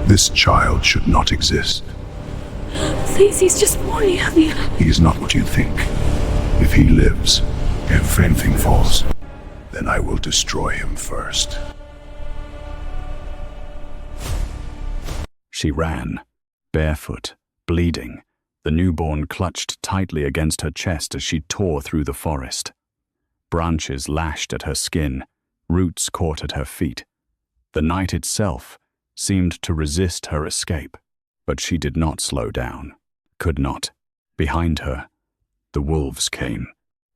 This child should not exist. Please, he's just warning me. He is not what you think. If he lives, everything falls. Then I will destroy him first. She ran, barefoot, bleeding, the newborn clutched tightly against her chest as she tore through the forest. Branches lashed at her skin, roots caught at her feet. The night itself seemed to resist her escape, but she did not slow down, could not. Behind her, the wolves came,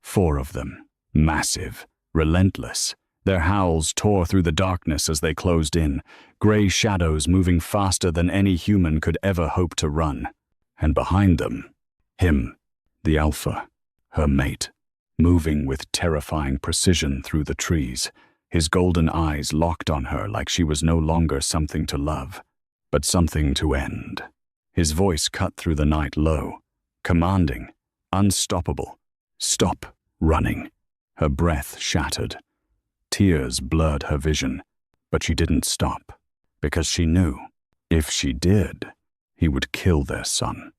4 of them, massive, relentless. Their howls tore through the darkness as they closed in, gray shadows moving faster than any human could ever hope to run. And behind them, him, the alpha, her mate, moving with terrifying precision through the trees, his golden eyes locked on her like she was no longer something to love, but something to end. His voice cut through the night low, commanding, unstoppable. Stop running. Her breath shattered. Tears blurred her vision, but she didn't stop, because she knew, if she did, he would kill their son.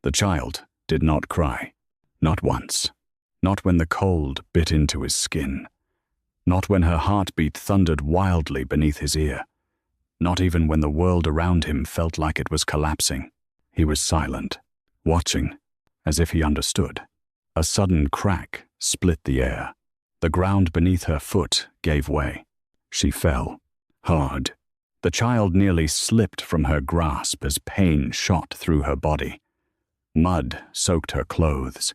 The child did not cry, not once, not when the cold bit into his skin, not when her heartbeat thundered wildly beneath his ear, not even when the world around him felt like it was collapsing. He was silent, watching, as if he understood. A sudden crack split the air. The ground beneath her foot gave way. She fell, hard. The child nearly slipped from her grasp as pain shot through her body. Mud soaked her clothes.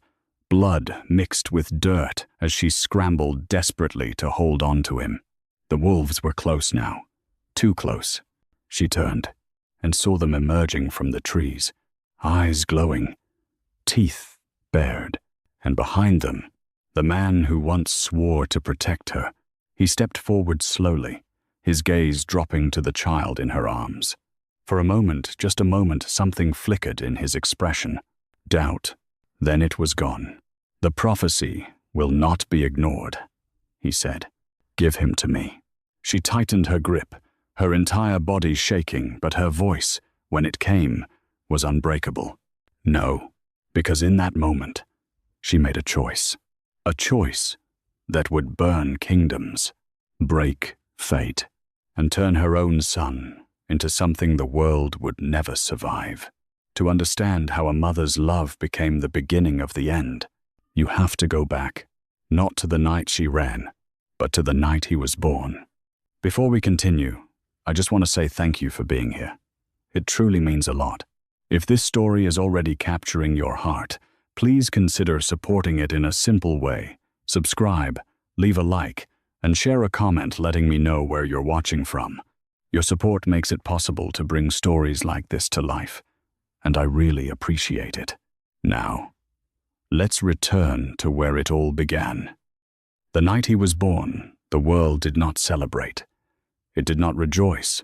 Blood mixed with dirt as she scrambled desperately to hold on to him. The wolves were close now, too close. She turned and saw them emerging from the trees, eyes glowing, teeth bared, and behind them, the man who once swore to protect her. He stepped forward slowly, his gaze dropping to the child in her arms. For a moment, just a moment, something flickered in his expression. Doubt. Then it was gone. The prophecy will not be ignored, he said. Give him to me. She tightened her grip, her entire body shaking, but her voice, when it came, was unbreakable. No, because in that moment, she made a choice. A choice that would burn kingdoms, break fate, and turn her own son into something the world would never survive. To understand how a mother's love became the beginning of the end, you have to go back, not to the night she ran, but to the night he was born. Before we continue, I just want to say thank you for being here. It truly means a lot. If this story is already capturing your heart, please consider supporting it in a simple way. Subscribe, leave a like, and share a comment letting me know where you're watching from. Your support makes it possible to bring stories like this to life, and I really appreciate it. Now, let's return to where it all began. The night he was born, the world did not celebrate. It did not rejoice,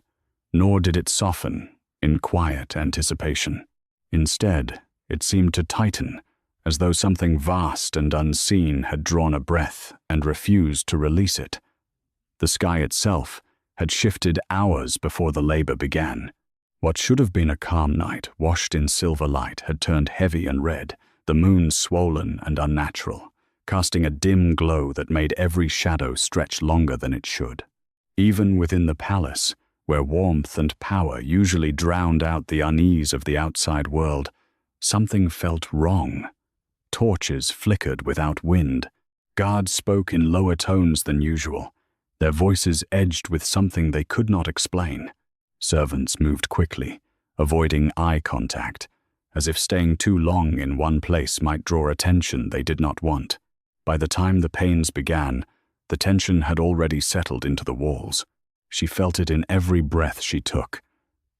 nor did it soften in quiet anticipation. Instead, it seemed to tighten, as though something vast and unseen had drawn a breath and refused to release it. The sky itself had shifted hours before the labor began. What should have been a calm night, washed in silver light, had turned heavy and red, the moon swollen and unnatural, casting a dim glow that made every shadow stretch longer than it should. Even within the palace, where warmth and power usually drowned out the unease of the outside world, something felt wrong. Torches flickered without wind. Guards spoke in lower tones than usual, their voices edged with something they could not explain. Servants moved quickly, avoiding eye contact, as if staying too long in one place might draw attention they did not want. By the time the pains began, the tension had already settled into the walls. She felt it in every breath she took.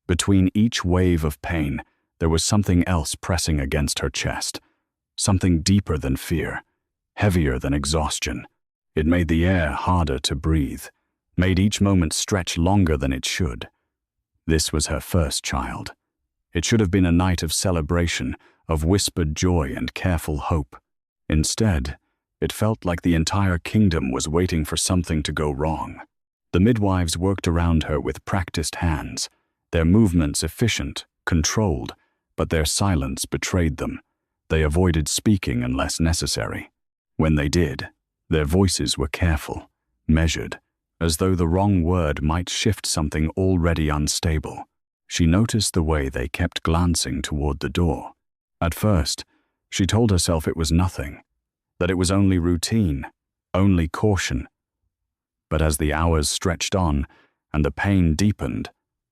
Between each wave of pain, there was something else pressing against her chest. Something deeper than fear, heavier than exhaustion. It made the air harder to breathe, made each moment stretch longer than it should. This was her first child. It should have been a night of celebration, of whispered joy and careful hope. Instead, it felt like the entire kingdom was waiting for something to go wrong. The midwives worked around her with practiced hands, their movements efficient, controlled, but their silence betrayed them. They avoided speaking unless necessary. When they did, their voices were careful, measured, as though the wrong word might shift something already unstable. She noticed the way they kept glancing toward the door. At first, she told herself it was nothing, that it was only routine, only caution. But as the hours stretched on and the pain deepened,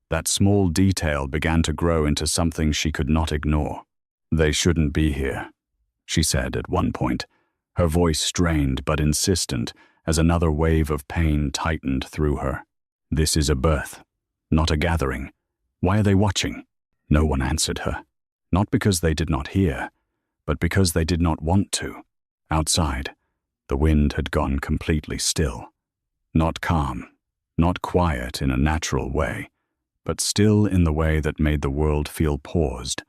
that small detail began to grow into something she could not ignore. "They shouldn't be here," she said at one point, her voice strained but insistent as another wave of pain tightened through her. "This is a birth, not a gathering. Why are they watching?" No one answered her, not because they did not hear, but because they did not want to. Outside, the wind had gone completely still. Not calm, not quiet in a natural way, but still in the way that made the world feel paused.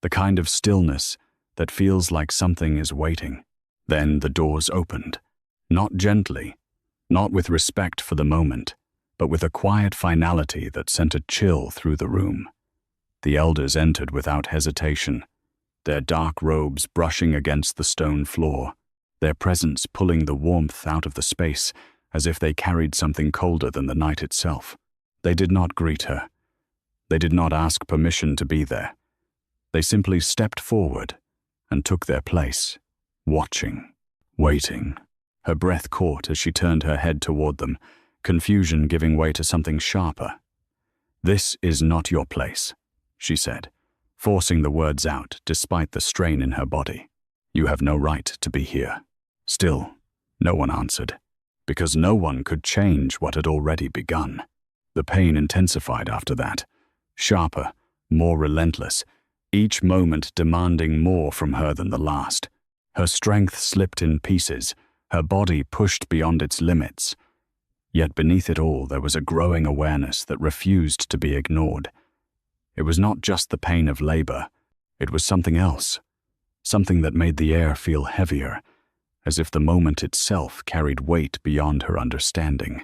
The kind of stillness that feels like something is waiting. Then the doors opened, not gently, not with respect for the moment, but with a quiet finality that sent a chill through the room. The elders entered without hesitation, their dark robes brushing against the stone floor, their presence pulling the warmth out of the space as if they carried something colder than the night itself. They did not greet her. They did not ask permission to be there. They simply stepped forward and took their place, watching, waiting. Her breath caught as she turned her head toward them, confusion giving way to something sharper. "This is not your place," she said, forcing the words out despite the strain in her body. "You have no right to be here." Still, no one answered, because no one could change what had already begun. The pain intensified after that, sharper, more relentless, each moment demanding more from her than the last. Her strength slipped in pieces, her body pushed beyond its limits. Yet beneath it all there was a growing awareness that refused to be ignored. It was not just the pain of labor, it was something else, something that made the air feel heavier, as if the moment itself carried weight beyond her understanding.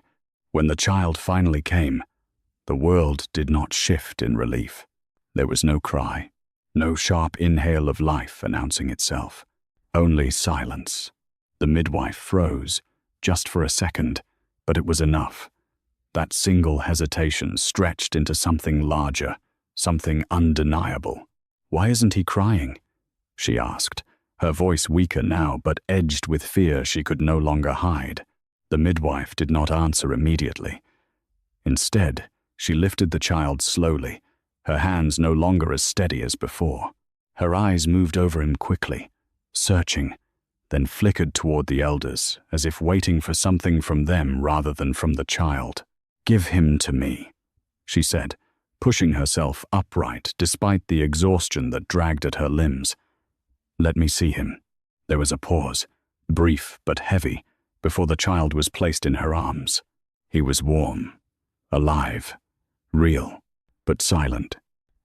When the child finally came, the world did not shift in relief. There was no cry, no sharp inhale of life announcing itself, only silence. The midwife froze, just for a second, but it was enough. That single hesitation stretched into something larger, something undeniable. "Why isn't he crying?" she asked, her voice weaker now but edged with fear she could no longer hide. The midwife did not answer immediately. Instead, she lifted the child slowly, her hands no longer as steady as before. Her eyes moved over him quickly, searching, then flickered toward the elders, as if waiting for something from them rather than from the child. "Give him to me," she said, pushing herself upright despite the exhaustion that dragged at her limbs. "Let me see him." There was a pause, brief but heavy, before the child was placed in her arms. He was warm, alive, real, but silent,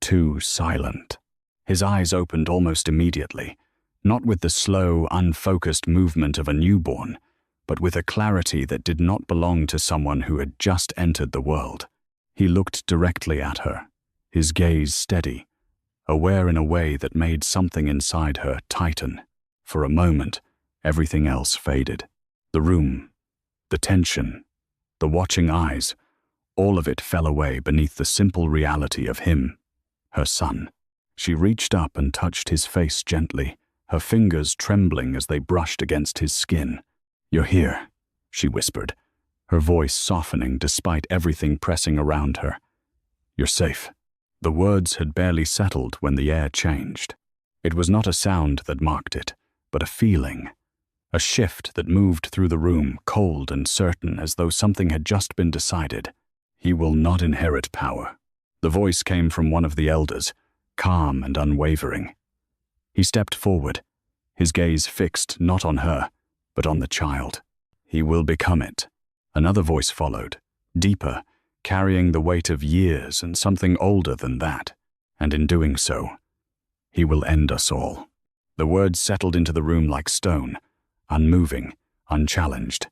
too silent. His eyes opened almost immediately, not with the slow, unfocused movement of a newborn, but with a clarity that did not belong to someone who had just entered the world. He looked directly at her, his gaze steady, aware in a way that made something inside her tighten. For a moment, everything else faded. The room, the tension, the watching eyes, all of it fell away beneath the simple reality of him, her son. She reached up and touched his face gently, her fingers trembling as they brushed against his skin. "You're here," she whispered, her voice softening despite everything pressing around her. "You're safe." The words had barely settled when the air changed. It was not a sound that marked it, but a feeling. A shift that moved through the room, cold and certain, as though something had just been decided. "He will not inherit power." The voice came from one of the elders, calm and unwavering. He stepped forward, his gaze fixed not on her, but on the child. "He will become it." Another voice followed, deeper, carrying the weight of years and something older than that. And in doing so, "He will end us all." The words settled into the room like stone, unmoving, unchallenged.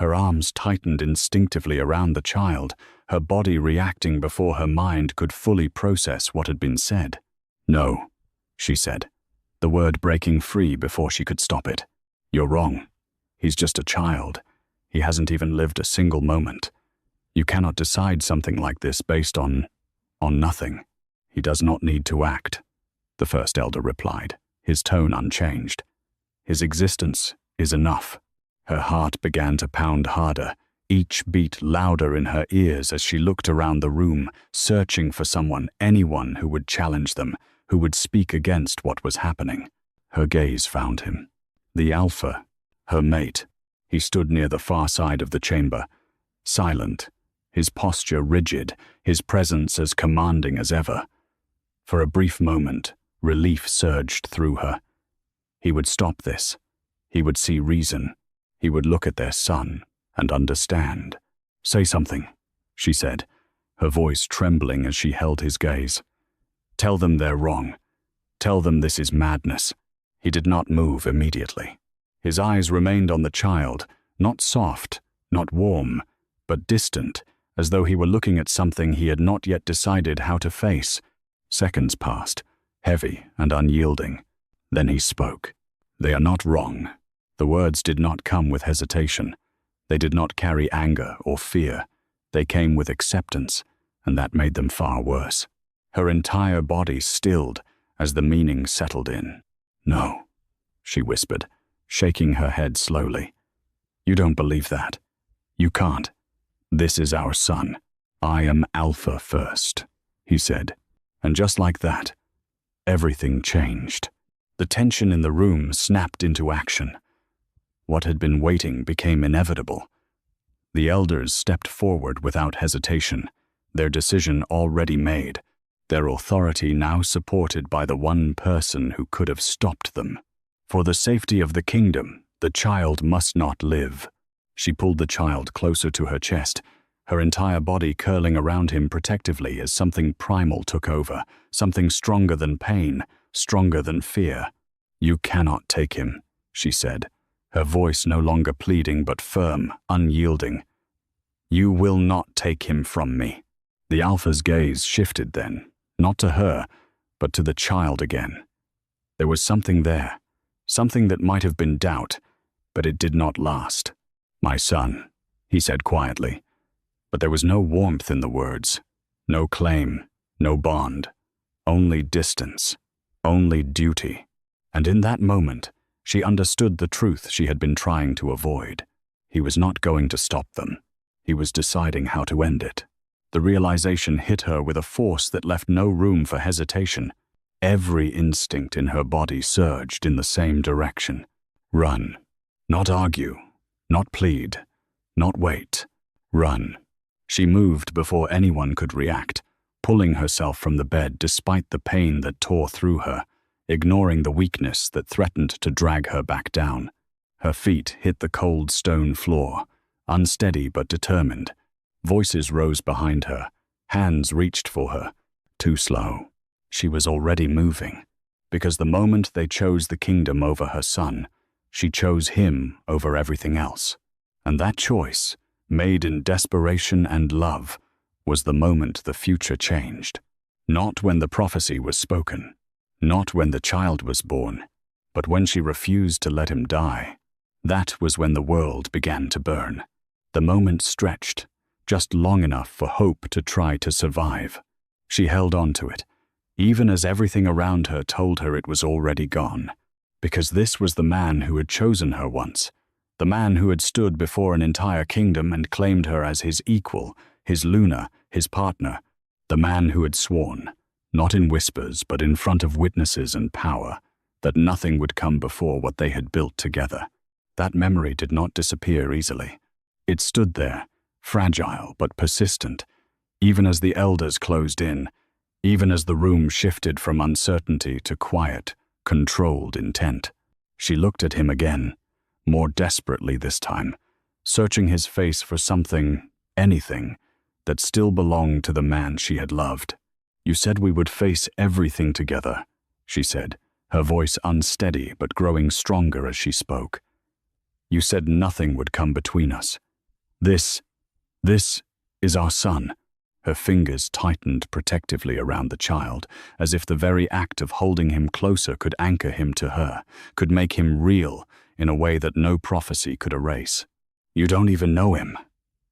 Her arms tightened instinctively around the child, her body reacting before her mind could fully process what had been said. "No," she said, the word breaking free before she could stop it. "You're wrong. He's just a child. He hasn't even lived a single moment. You cannot decide something like this based on nothing. He does not need to act," the first elder replied, his tone unchanged. "His existence is enough." Her heart began to pound harder, each beat louder in her ears as she looked around the room, searching for someone, anyone who would challenge them, who would speak against what was happening. Her gaze found him. The Alpha, her mate. He stood near the far side of the chamber, silent, his posture rigid, his presence as commanding as ever. For a brief moment, relief surged through her. He would stop this. He would see reason. He would look at their son and understand. "Say something," she said, her voice trembling as she held his gaze. "Tell them they're wrong. Tell them this is madness." He did not move immediately. His eyes remained on the child, not soft, not warm, but distant, as though he were looking at something he had not yet decided how to face. Seconds passed, heavy and unyielding. Then he spoke. "They are not wrong." The words did not come with hesitation. They did not carry anger or fear. They came with acceptance, and that made them far worse. Her entire body stilled as the meaning settled in. "No," she whispered, shaking her head slowly. "You don't believe that. You can't. This is our son. I am Alpha first," he said. And just like that, everything changed. The tension in the room snapped into action. What had been waiting became inevitable. The elders stepped forward without hesitation, their decision already made, their authority now supported by the one person who could have stopped them. For the safety of the kingdom, the child must not live. She pulled the child closer to her chest, her entire body curling around him protectively as something primal took over, something stronger than pain, stronger than fear. "You cannot take him," she said, her voice no longer pleading but firm, unyielding. "You will not take him from me." The Alpha's gaze shifted then, not to her, but to the child again. There was something there, something that might have been doubt, but it did not last. "My son," he said quietly, but there was no warmth in the words, no claim, no bond, only distance, only duty. And in that moment, she understood the truth she had been trying to avoid. He was not going to stop them. He was deciding how to end it. The realization hit her with a force that left no room for hesitation. Every instinct in her body surged in the same direction. Run. Not argue. Not plead. Not wait. Run. She moved before anyone could react, pulling herself from the bed despite the pain that tore through her, ignoring the weakness that threatened to drag her back down. Her feet hit the cold stone floor, unsteady but determined. Voices rose behind her. Hands reached for her. Too slow. She was already moving. Because the moment they chose the kingdom over her son, she chose him over everything else. And that choice, made in desperation and love, was the moment the future changed. Not when the prophecy was spoken, not when the child was born, but when she refused to let him die. That was when the world began to burn. The moment stretched, just long enough for hope to try to survive. She held on to it, even as everything around her told her it was already gone. Because this was the man who had chosen her once, the man who had stood before an entire kingdom and claimed her as his equal, his Luna, his partner, the man who had sworn, not in whispers but in front of witnesses and power, that nothing would come before what they had built together. That memory did not disappear easily. It stood there, fragile but persistent, even as the elders closed in, even as the room shifted from uncertainty to quiet, controlled intent. She looked at him again, more desperately this time, searching his face for something, anything, that still belonged to the man she had loved. "You said we would face everything together," she said, her voice unsteady but growing stronger as she spoke. "You said nothing would come between us. This is our son." Her fingers tightened protectively around the child, as if the very act of holding him closer could anchor him to her, could make him real in a way that no prophecy could erase. "You don't even know him,"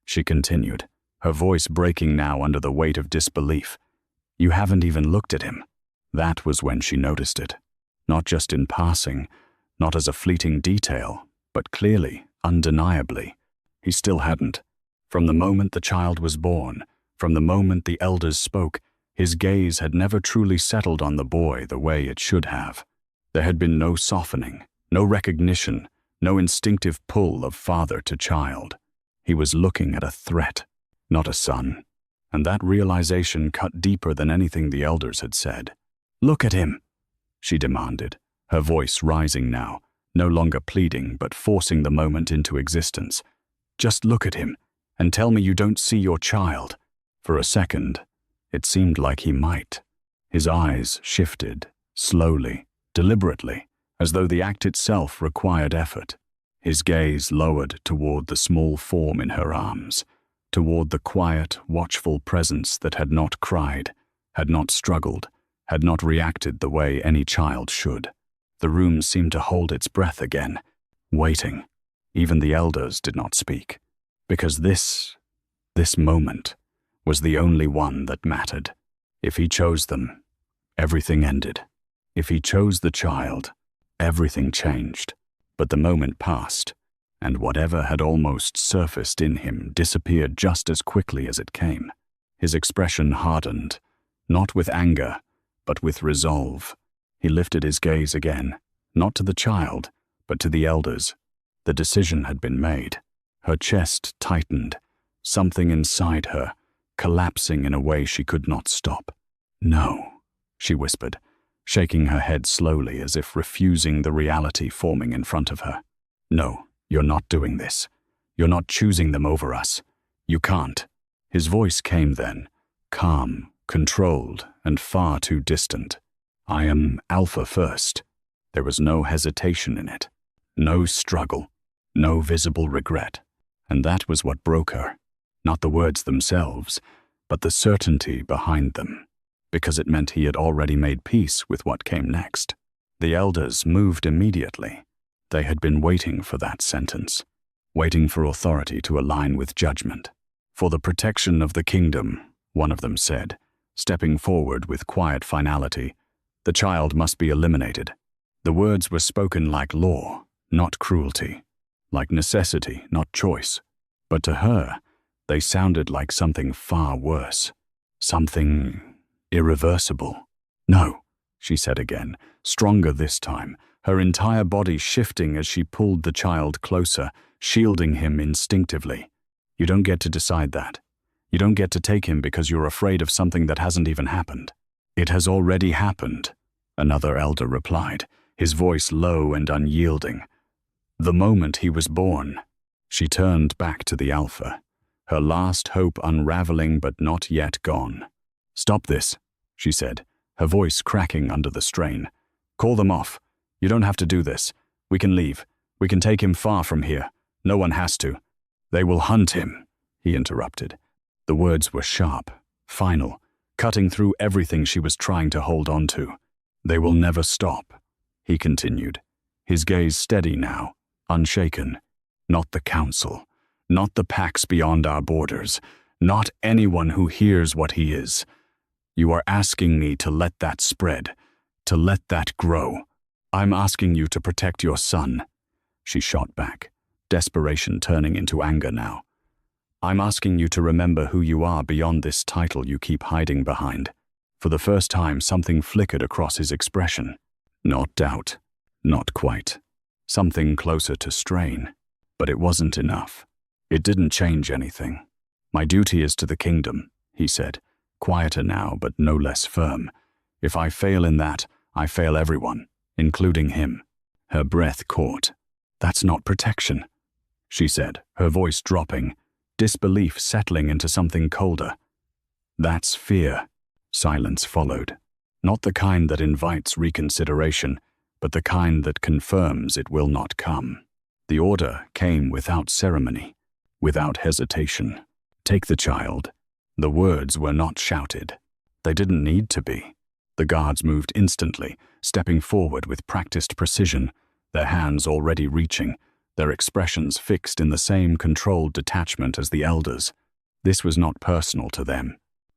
she continued, her voice breaking now under the weight of disbelief. "You haven't even looked at him." That was when she noticed it. Not just in passing, not as a fleeting detail, but clearly, undeniably. He still hadn't. From the moment the child was born, from the moment the elders spoke, his gaze had never truly settled on the boy the way it should have. There had been no softening, no recognition, no instinctive pull of father to child. He was looking at a threat, not a son. And that realization cut deeper than anything the elders had said. "Look at him," she demanded, her voice rising now, no longer pleading but forcing the moment into existence. "Just look at him, and tell me you don't see your child." For a second, it seemed like he might. His eyes shifted, slowly, deliberately, as though the act itself required effort. His gaze lowered toward the small form in her arms, toward the quiet, watchful presence that had not cried, had not struggled, had not reacted the way any child should. The room seemed to hold its breath again, waiting. Even the elders did not speak, because this moment was the only one that mattered. If he chose them, everything ended. If he chose the child, everything changed. But the moment passed, and whatever had almost surfaced in him disappeared just as quickly as it came. His expression hardened, not with anger, but with resolve. He lifted his gaze again, not to the child, but to the elders. The decision had been made. Her chest tightened, something inside her collapsing in a way she could not stop. "No," she whispered, shaking her head slowly as if refusing the reality forming in front of her. "No, you're not doing this. You're not choosing them over us. You can't." His voice came then, calm, controlled, and far too distant. "I am Alpha first." There was no hesitation in it, no struggle, no visible regret. And that was what broke her. Not the words themselves, but the certainty behind them, because it meant he had already made peace with what came next. The elders moved immediately. They had been waiting for that sentence, waiting for authority to align with judgment. "For the protection of the kingdom," one of them said, stepping forward with quiet finality, "the child must be eliminated." The words were spoken like law, not cruelty, like necessity, not choice. But to her, they sounded like something far worse, something irreversible. "No," she said again, stronger this time, her entire body shifting as she pulled the child closer, shielding him instinctively. "You don't get to decide that. You don't get to take him because you're afraid of something that hasn't even happened." "It has already happened," another elder replied, his voice low and unyielding. "The moment he was born." She turned back to the Alpha, her last hope unraveling but not yet gone. "Stop this," she said, her voice cracking under the strain. "Call them off. You don't have to do this. We can leave. We can take him far from here. No one has to." "They will hunt him," he interrupted. The words were sharp, final, cutting through everything she was trying to hold on to. "They will never stop," he continued, his gaze steady now, unshaken. "Not the council, not the packs beyond our borders, not anyone who hears what he is. You are asking me to let that spread, to let that grow. I'm asking you to protect your son." She shot back, desperation turning into anger now. "I'm asking you to remember who you are beyond this title you keep hiding behind." For the first time, something flickered across his expression. Not doubt, not quite. Something closer to strain. But it wasn't enough. It didn't change anything. "My duty is to the kingdom," he said, quieter now but no less firm. "If I fail in that, I fail everyone, including him." Her breath caught. "That's not protection," she said, her voice dropping, disbelief settling into something colder. "That's fear." Silence followed. Not the kind that invites reconsideration, but the kind that confirms it will not come. The order came without ceremony. without hesitation. "Take the child." The words were not shouted. They didn't need to be. The guards moved instantly, stepping forward with practiced precision, their hands already reaching, their expressions fixed in the same controlled detachment as the elders. This was not personal to them.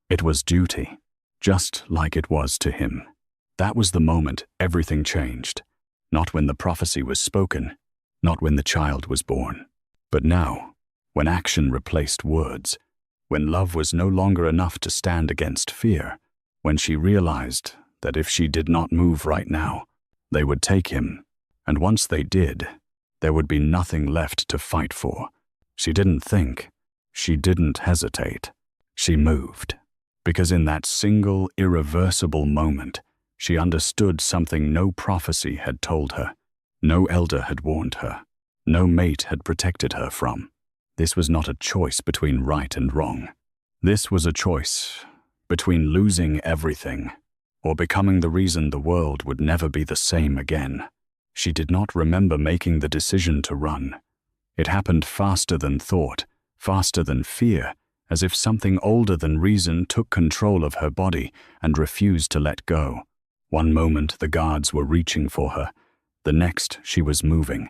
It was duty, just like it was to him. That was the moment everything changed. Not when the prophecy was spoken, not when the child was born, but now, when action replaced words, when love was no longer enough to stand against fear, when she realized that if she did not move right now, they would take him, and once they did, there would be nothing left to fight for. She didn't think. She didn't hesitate. She moved. Because in that single, irreversible moment, she understood something no prophecy had told her, no elder had warned her, no mate had protected her from. This was not a choice between right and wrong. This was a choice between losing everything or becoming the reason the world would never be the same again. She did not remember making the decision to run. It happened faster than thought, faster than fear, as if something older than reason took control of her body and refused to let go. One moment the guards were reaching for her. The next she was moving,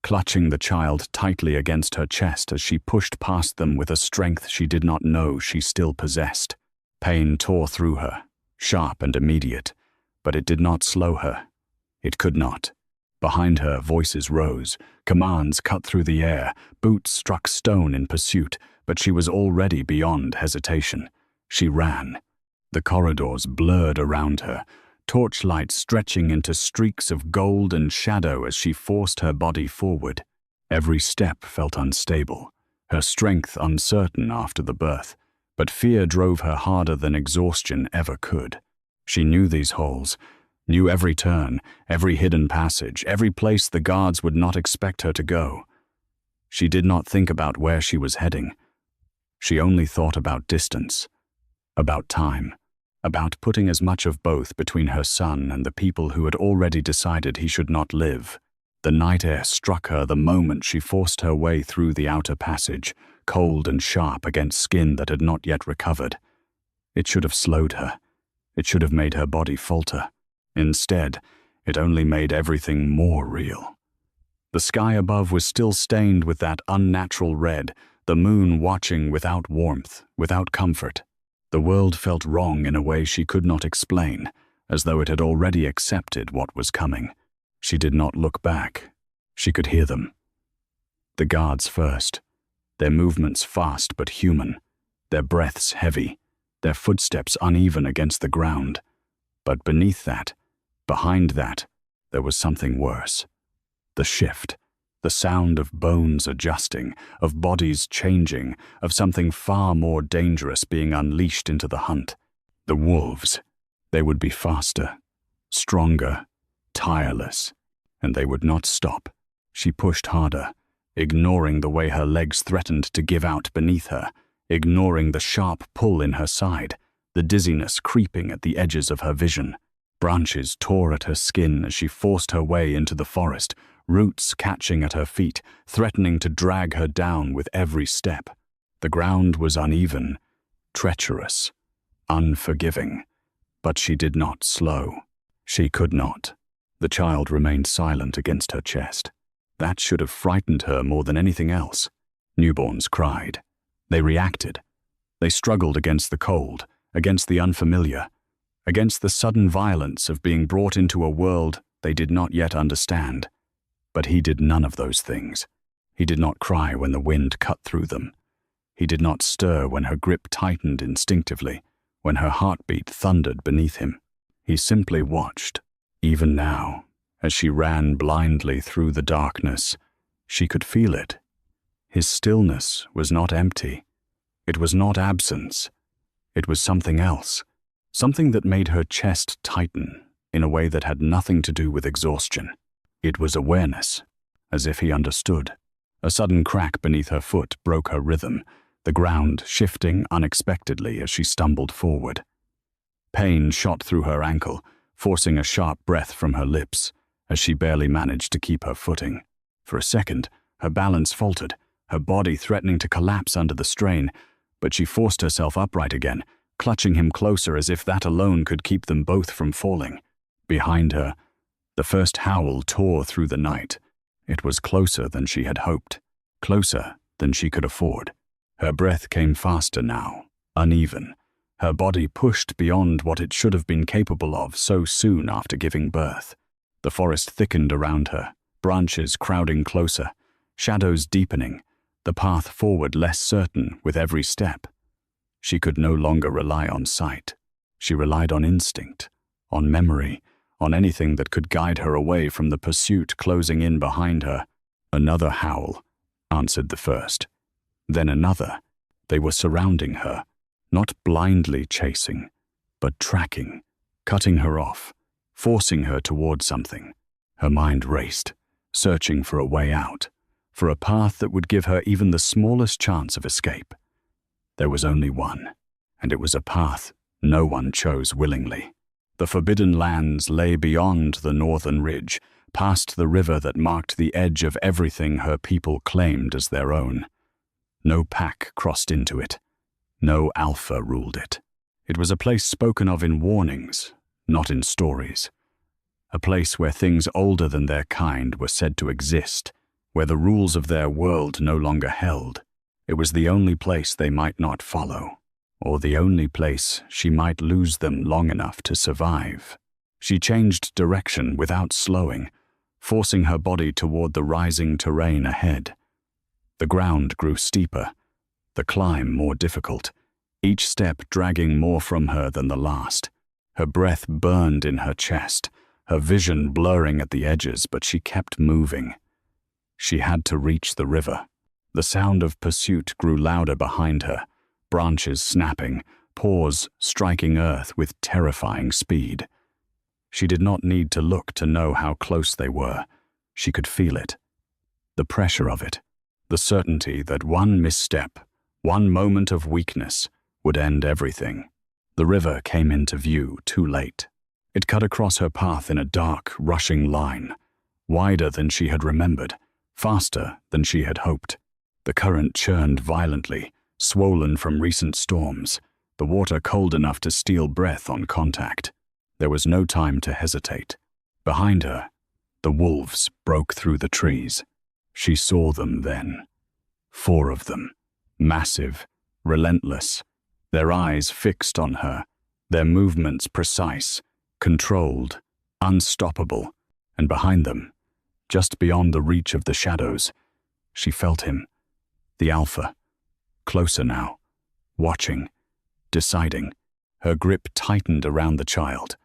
clutching the child tightly against her chest as she pushed past them with a strength she did not know she still possessed. Pain tore through her, sharp and immediate, but it did not slow her. It could not. Behind her, voices rose, commands cut through the air, boots struck stone in pursuit, but she was already beyond hesitation. She ran. The corridors blurred around her, torchlight stretching into streaks of gold and shadow as she forced her body forward. Every step felt unstable, her strength uncertain after the birth, but fear drove her harder than exhaustion ever could. She knew these halls, knew every turn, every hidden passage, every place the guards would not expect her to go. She did not think about where she was heading. She only thought about distance, about time, about putting as much of both between her son and the people who had already decided he should not live. The night air struck her the moment she forced her way through the outer passage, cold and sharp against skin that had not yet recovered. It should have slowed her. It should have made her body falter. Instead, it only made everything more real. The sky above was still stained with that unnatural red, the moon watching without warmth, without comfort. The world felt wrong in a way she could not explain, as though it had already accepted what was coming. She did not look back. She could hear them. The guards first, their movements fast but human, their breaths heavy, their footsteps uneven against the ground. But beneath that, behind that, there was something worse. The shift, the sound of bones adjusting, of bodies changing, of something far more dangerous being unleashed into the hunt. The wolves. They would be faster, stronger, tireless, and they would not stop. She pushed harder, ignoring the way her legs threatened to give out beneath her, ignoring the sharp pull in her side, the dizziness creeping at the edges of her vision. Branches tore at her skin as she forced her way into the forest, roots catching at her feet, threatening to drag her down with every step. The ground was uneven, treacherous, unforgiving, but she did not slow. She could not. The child remained silent against her chest. That should have frightened her more than anything else. Newborns cried. They reacted. They struggled against the cold, against the unfamiliar, against the sudden violence of being brought into a world they did not yet understand. But he did none of those things. He did not cry when the wind cut through them. He did not stir when her grip tightened instinctively, when her heartbeat thundered beneath him. He simply watched. Even now, as she ran blindly through the darkness, she could feel it. His stillness was not empty. It was not absence. It was something else, something that made her chest tighten in a way that had nothing to do with exhaustion. It was awareness, as if he understood. A sudden crack beneath her foot broke her rhythm, the ground shifting unexpectedly as she stumbled forward. Pain shot through her ankle, forcing a sharp breath from her lips as she barely managed to keep her footing. For a second, her balance faltered, her body threatening to collapse under the strain, but she forced herself upright again, clutching him closer as if that alone could keep them both from falling. Behind her, the first howl tore through the night. It was closer than she had hoped, closer than she could afford. Her breath came faster now, uneven, her body pushed beyond what it should have been capable of so soon after giving birth. The forest thickened around her, branches crowding closer, shadows deepening, the path forward less certain with every step. She could no longer rely on sight. She relied on instinct, on memory, on anything that could guide her away from the pursuit closing in behind her. Another howl answered the first. Then another. They were surrounding her, not blindly chasing, but tracking, cutting her off, forcing her toward something. Her mind raced, searching for a way out, for a path that would give her even the smallest chance of escape. There was only one, and it was a path no one chose willingly. The forbidden lands lay beyond the northern ridge, past the river that marked the edge of everything her people claimed as their own. No pack crossed into it. No alpha ruled it. It was a place spoken of in warnings, not in stories. A place where things older than their kind were said to exist, where the rules of their world no longer held. It was the only place they might not follow, or the only place she might lose them long enough to survive. She changed direction without slowing, forcing her body toward the rising terrain ahead. The ground grew steeper, the climb more difficult, each step dragging more from her than the last. Her breath burned in her chest, her vision blurring at the edges, but she kept moving. She had to reach the river. The sound of pursuit grew louder behind her, branches snapping, paws striking earth with terrifying speed. She did not need to look to know how close they were. She could feel it. The pressure of it, the certainty that one misstep, one moment of weakness, would end everything. The river came into view too late. It cut across her path in a dark, rushing line, wider than she had remembered, faster than she had hoped. The current churned violently, swollen from recent storms, the water cold enough to steal breath on contact. There was no time to hesitate. Behind her, the wolves broke through the trees. She saw them then. 4 of them, massive, relentless, their eyes fixed on her, their movements precise, controlled, unstoppable, and behind them, just beyond the reach of the shadows, she felt him, the alpha, closer now, watching, deciding. Her grip tightened around the child.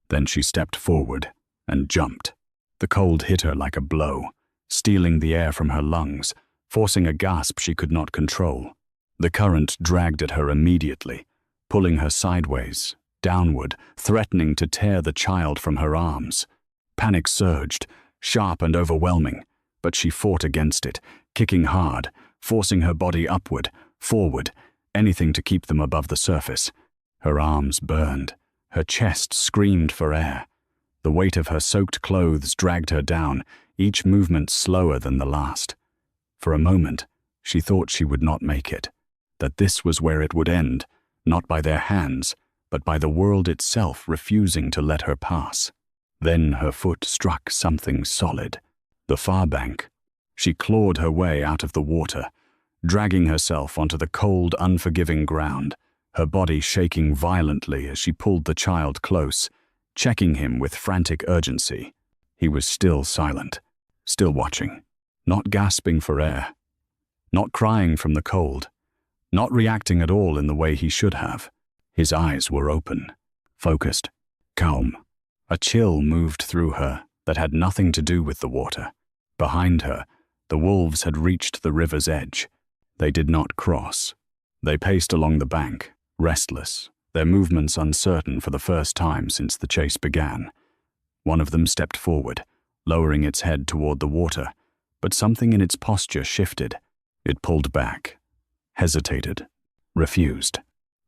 Then she stepped forward and jumped. The cold hit her like a blow, stealing the air from her lungs, forcing a gasp she could not control. The current dragged at her immediately, pulling her sideways, downward, threatening to tear the child from her arms. Panic surged, sharp and overwhelming, but she fought against it, kicking hard, forcing her body upward, forward, anything to keep them above the surface. Her arms burned, her chest screamed for air. The weight of her soaked clothes dragged her down, each movement slower than the last. For a moment, she thought she would not make it, that this was where it would end, not by their hands, but by the world itself refusing to let her pass. Then her foot struck something solid, the far bank. She clawed her way out of the water, dragging herself onto the cold, unforgiving ground, her body shaking violently as she pulled the child close, checking him with frantic urgency. He was still silent, still watching, not gasping for air, not crying from the cold, not reacting at all in the way he should have. His eyes were open, focused, calm. A chill moved through her that had nothing to do with the water. Behind her, the wolves had reached the river's edge. They did not cross. They paced along the bank, restless, their movements uncertain for the first time since the chase began. One of them stepped forward, lowering its head toward the water, but something in its posture shifted. It pulled back, hesitated, refused.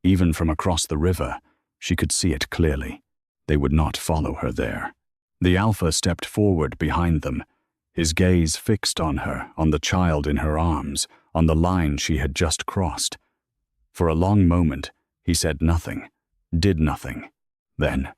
Even from across the river, she could see it clearly. They would not follow her there. The alpha stepped forward behind them, his gaze fixed on her, on the child in her arms, on the line she had just crossed. For a long moment, he said nothing, did nothing. Then,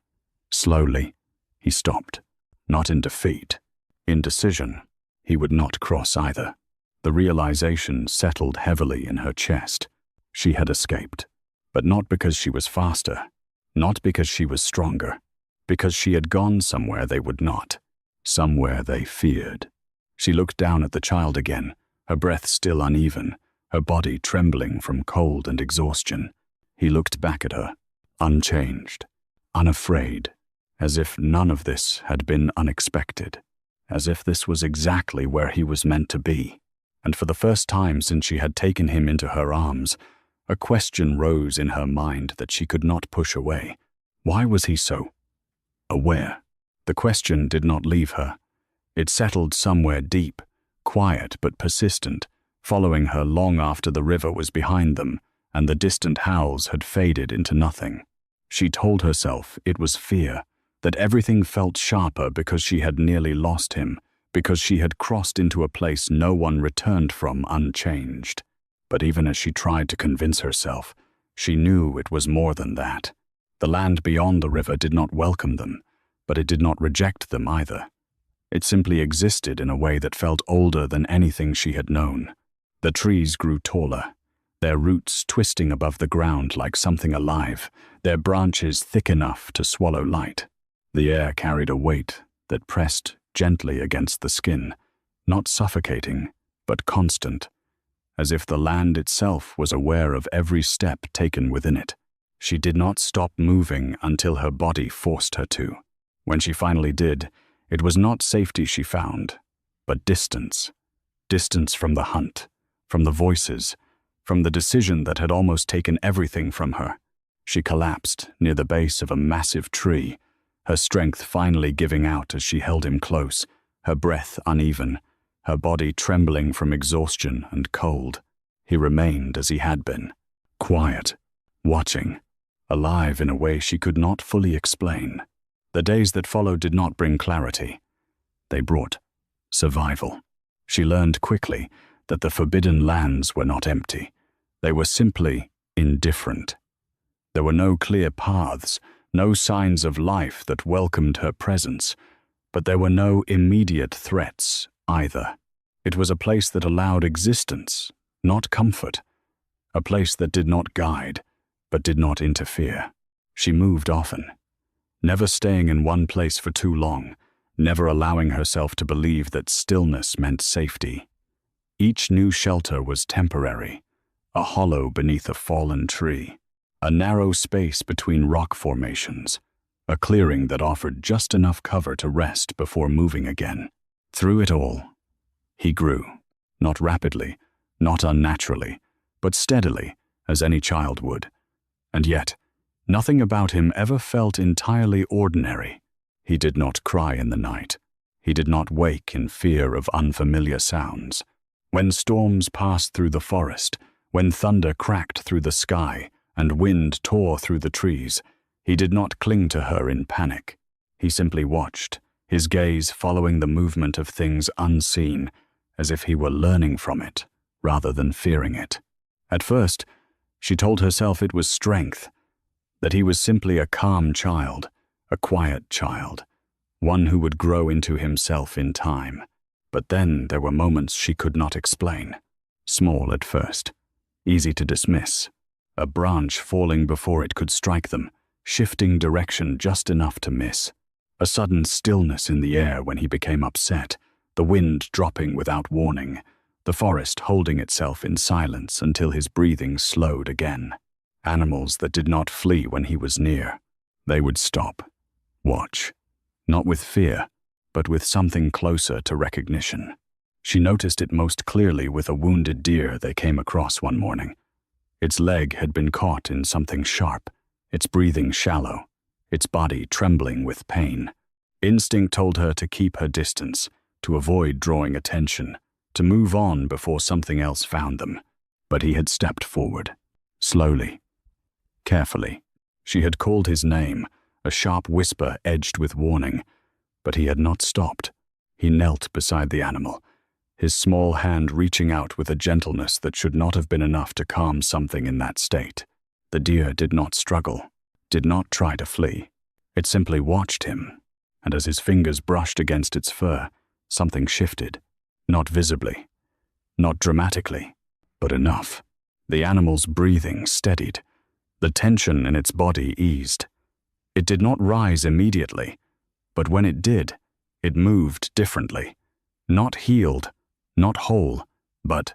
slowly, he stopped. Not in defeat, in decision. He would not cross either. The realization settled heavily in her chest. She had escaped, but not because she was faster, not because she was stronger, because she had gone somewhere they would not, somewhere they feared. She looked down at the child again, her breath still uneven, her body trembling from cold and exhaustion. He looked back at her, unchanged, unafraid, as if none of this had been unexpected, as if this was exactly where he was meant to be. And for the first time since she had taken him into her arms, a question rose in her mind that she could not push away. Why was he so aware? The question did not leave her. It settled somewhere deep, quiet but persistent, following her long after the river was behind them and the distant howls had faded into nothing. She told herself it was fear, that everything felt sharper because she had nearly lost him, because she had crossed into a place no one returned from unchanged. But even as she tried to convince herself, she knew it was more than that. The land beyond the river did not welcome them, but it did not reject them either. It simply existed in a way that felt older than anything she had known. The trees grew taller, their roots twisting above the ground like something alive, their branches thick enough to swallow light. The air carried a weight that pressed gently against the skin, not suffocating, but constant, as if the land itself was aware of every step taken within it. She did not stop moving until her body forced her to. When she finally did, it was not safety she found, but distance. Distance from the hunt, from the voices, from the decision that had almost taken everything from her. She collapsed near the base of a massive tree, her strength finally giving out as she held him close, her breath uneven, her body trembling from exhaustion and cold. He remained as he had been, quiet, watching, alive in a way she could not fully explain. The days that followed did not bring clarity. They brought survival. She learned quickly that the forbidden lands were not empty. They were simply indifferent. There were no clear paths, no signs of life that welcomed her presence, but there were no immediate threats either. It was a place that allowed existence, not comfort, a place that did not guide, but did not interfere. She moved often, never staying in one place for too long, never allowing herself to believe that stillness meant safety. Each new shelter was temporary, a hollow beneath a fallen tree, a narrow space between rock formations, a clearing that offered just enough cover to rest before moving again. Through it all, he grew, not rapidly, not unnaturally, but steadily, as any child would. And yet, nothing about him ever felt entirely ordinary. He did not cry in the night. He did not wake in fear of unfamiliar sounds. When storms passed through the forest, when thunder cracked through the sky, and wind tore through the trees, he did not cling to her in panic. He simply watched, his gaze following the movement of things unseen, as if he were learning from it, rather than fearing it. At first, she told herself it was strength, that he was simply a calm child, a quiet child, one who would grow into himself in time. But then there were moments she could not explain. Small at first, easy to dismiss. A branch falling before it could strike them, shifting direction just enough to miss. A sudden stillness in the air when he became upset, the wind dropping without warning, the forest holding itself in silence until his breathing slowed again. Animals that did not flee when he was near. They would stop, watch, not with fear, but with something closer to recognition. She noticed it most clearly with a wounded deer they came across one morning. Its leg had been caught in something sharp, its breathing shallow, its body trembling with pain. Instinct told her to keep her distance, to avoid drawing attention, to move on before something else found them. But he had stepped forward, slowly, carefully. She had called his name, a sharp whisper edged with warning, but he had not stopped. He knelt beside the animal, his small hand reaching out with a gentleness that should not have been enough to calm something in that state. The deer did not struggle, did not try to flee. It simply watched him, and as his fingers brushed against its fur, something shifted, not visibly, not dramatically, but enough. The animal's breathing steadied. The tension in its body eased. It did not rise immediately, but when it did, it moved differently. Not healed, not whole, but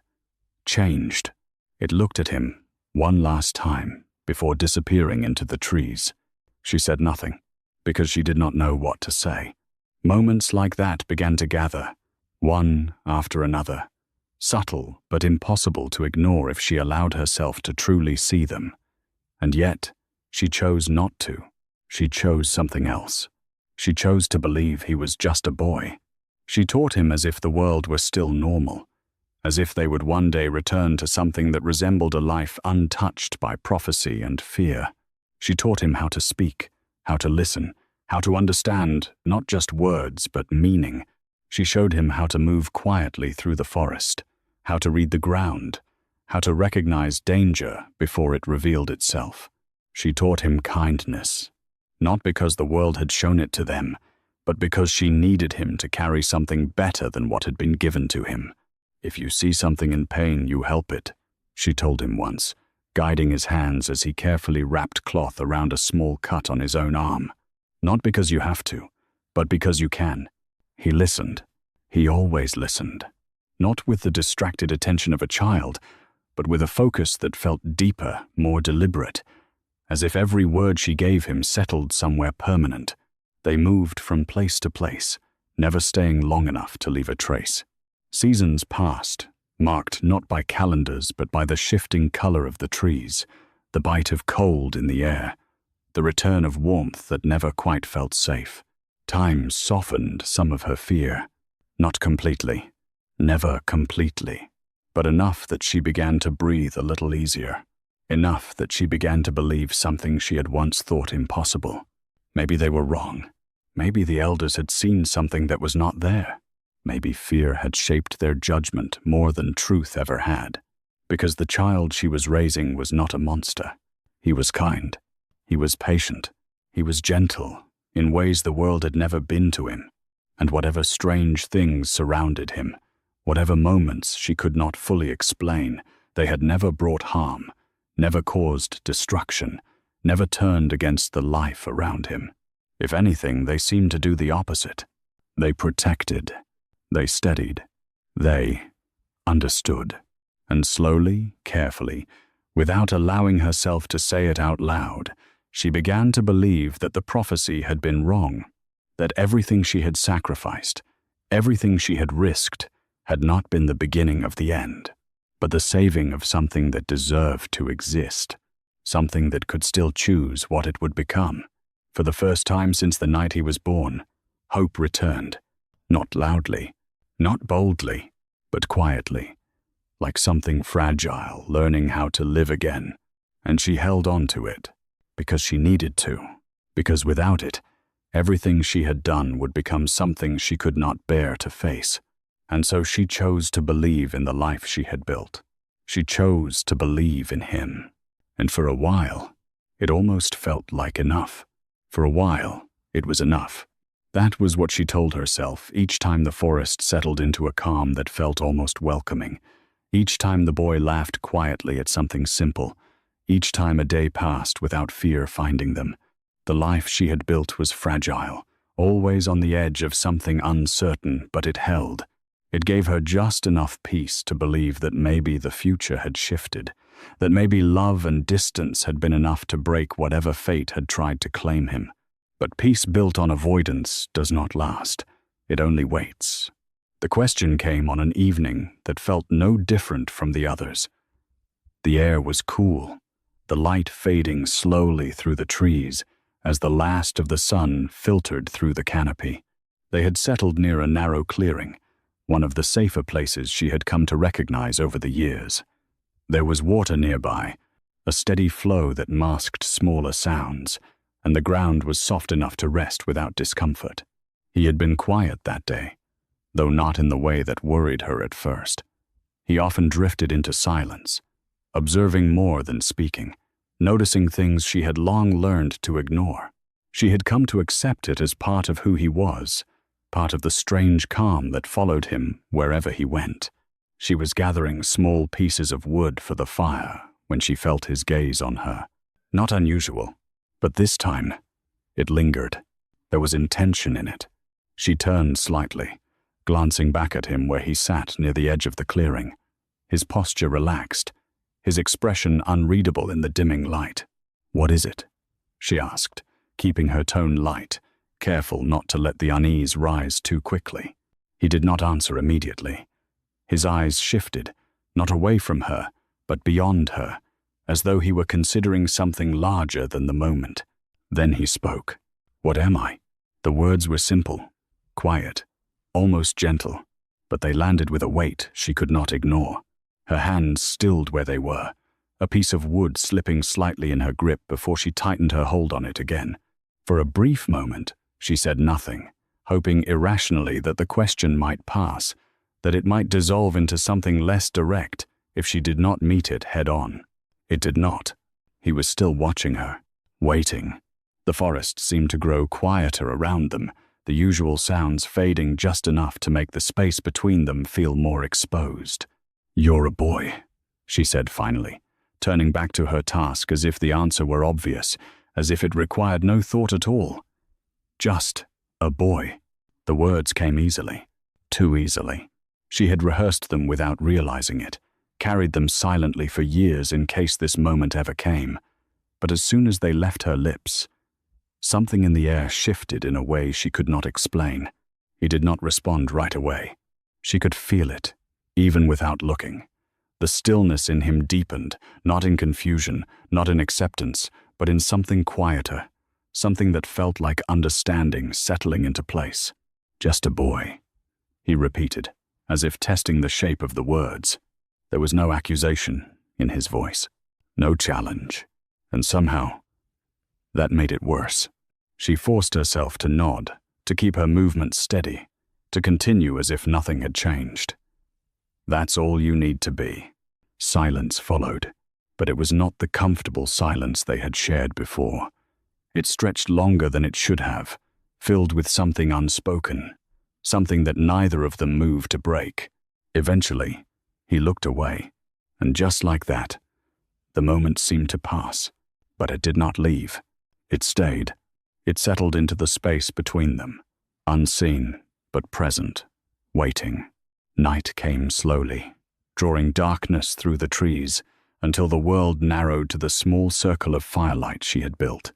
changed. It looked at him one last time before disappearing into the trees. She said nothing, because she did not know what to say. Moments like that began to gather, one after another, subtle but impossible to ignore if she allowed herself to truly see them. And yet, she chose not to. She chose something else. She chose to believe he was just a boy. She taught him as if the world were still normal, as if they would one day return to something that resembled a life untouched by prophecy and fear. She taught him how to speak, how to listen, how to understand not just words but meaning. She showed him how to move quietly through the forest, how to read the ground, how to recognize danger before it revealed itself. She taught him kindness, not because the world had shown it to them, but because she needed him to carry something better than what had been given to him. "If you see something in pain, you help it," she told him once, guiding his hands as he carefully wrapped cloth around a small cut on his own arm. "Not because you have to, but because you can." He listened. He always listened. Not with the distracted attention of a child, but with a focus that felt deeper, more deliberate, as if every word she gave him settled somewhere permanent. They moved from place to place, never staying long enough to leave a trace. Seasons passed, marked not by calendars but by the shifting color of the trees, the bite of cold in the air, the return of warmth that never quite felt safe. Time softened some of her fear. Not completely, never completely, but enough that she began to breathe a little easier. Enough that she began to believe something she had once thought impossible. Maybe they were wrong. Maybe the elders had seen something that was not there. Maybe fear had shaped their judgment more than truth ever had. Because the child she was raising was not a monster. He was kind. He was patient. He was gentle, in ways the world had never been to him. And whatever strange things surrounded him, whatever moments she could not fully explain, they had never brought harm, never caused destruction, never turned against the life around him. If anything, they seemed to do the opposite. They protected. They steadied. They understood. And slowly, carefully, without allowing herself to say it out loud, she began to believe that the prophecy had been wrong, that everything she had sacrificed, everything she had risked, had not been the beginning of the end, but the saving of something that deserved to exist, something that could still choose what it would become. For the first time since the night he was born, hope returned, not loudly, not boldly, but quietly, like something fragile learning how to live again. And she held on to it, because she needed to, because without it, everything she had done would become something she could not bear to face. And so she chose to believe in the life she had built. She chose to believe in him. And for a while, it almost felt like enough. For a while, it was enough. That was what she told herself each time the forest settled into a calm that felt almost welcoming. Each time the boy laughed quietly at something simple. Each time a day passed without fear finding them. The life she had built was fragile, always on the edge of something uncertain, but it held. It gave her just enough peace to believe that maybe the future had shifted, that maybe love and distance had been enough to break whatever fate had tried to claim him. But peace built on avoidance does not last. It only waits. The question came on an evening that felt no different from the others. The air was cool, the light fading slowly through the trees as the last of the sun filtered through the canopy. They had settled near a narrow clearing, one of the safer places she had come to recognize over the years. There was water nearby, a steady flow that masked smaller sounds, and the ground was soft enough to rest without discomfort. He had been quiet that day, though not in the way that worried her at first. He often drifted into silence, observing more than speaking, noticing things she had long learned to ignore. She had come to accept it as part of who he was, part of the strange calm that followed him wherever he went. She was gathering small pieces of wood for the fire when she felt his gaze on her. Not unusual, but this time, it lingered. There was intention in it. She turned slightly, glancing back at him where he sat near the edge of the clearing, his posture relaxed, his expression unreadable in the dimming light. "What is it?" she asked, keeping her tone light, careful not to let the unease rise too quickly. He did not answer immediately. His eyes shifted, not away from her, but beyond her, as though he were considering something larger than the moment. Then he spoke. "What am I?" The words were simple, quiet, almost gentle, but they landed with a weight she could not ignore. Her hands stilled where they were, a piece of wood slipping slightly in her grip before she tightened her hold on it again. For a brief moment, she said nothing, hoping irrationally that the question might pass, that it might dissolve into something less direct if she did not meet it head-on. It did not. He was still watching her, waiting. The forest seemed to grow quieter around them, the usual sounds fading just enough to make the space between them feel more exposed. "You're a boy," she said finally, turning back to her task as if the answer were obvious, as if it required no thought at all. Just a boy. The words came easily, too easily. She had rehearsed them without realizing it, carried them silently for years in case this moment ever came. But as soon as they left her lips, something in the air shifted in a way she could not explain. He did not respond right away. She could feel it, even without looking. The stillness in him deepened, not in confusion, not in acceptance, but in something quieter, something that felt like understanding settling into place. "Just a boy," he repeated, as if testing the shape of the words. There was no accusation in his voice, no challenge, and somehow, that made it worse. She forced herself to nod, to keep her movement steady, to continue as if nothing had changed. "That's all you need to be." Silence followed, but it was not the comfortable silence they had shared before. It stretched longer than it should have, filled with something unspoken, something that neither of them moved to break. Eventually, he looked away, and just like that, the moment seemed to pass, but it did not leave. It stayed. It settled into the space between them, unseen but present, waiting. Night came slowly, drawing darkness through the trees until the world narrowed to the small circle of firelight she had built.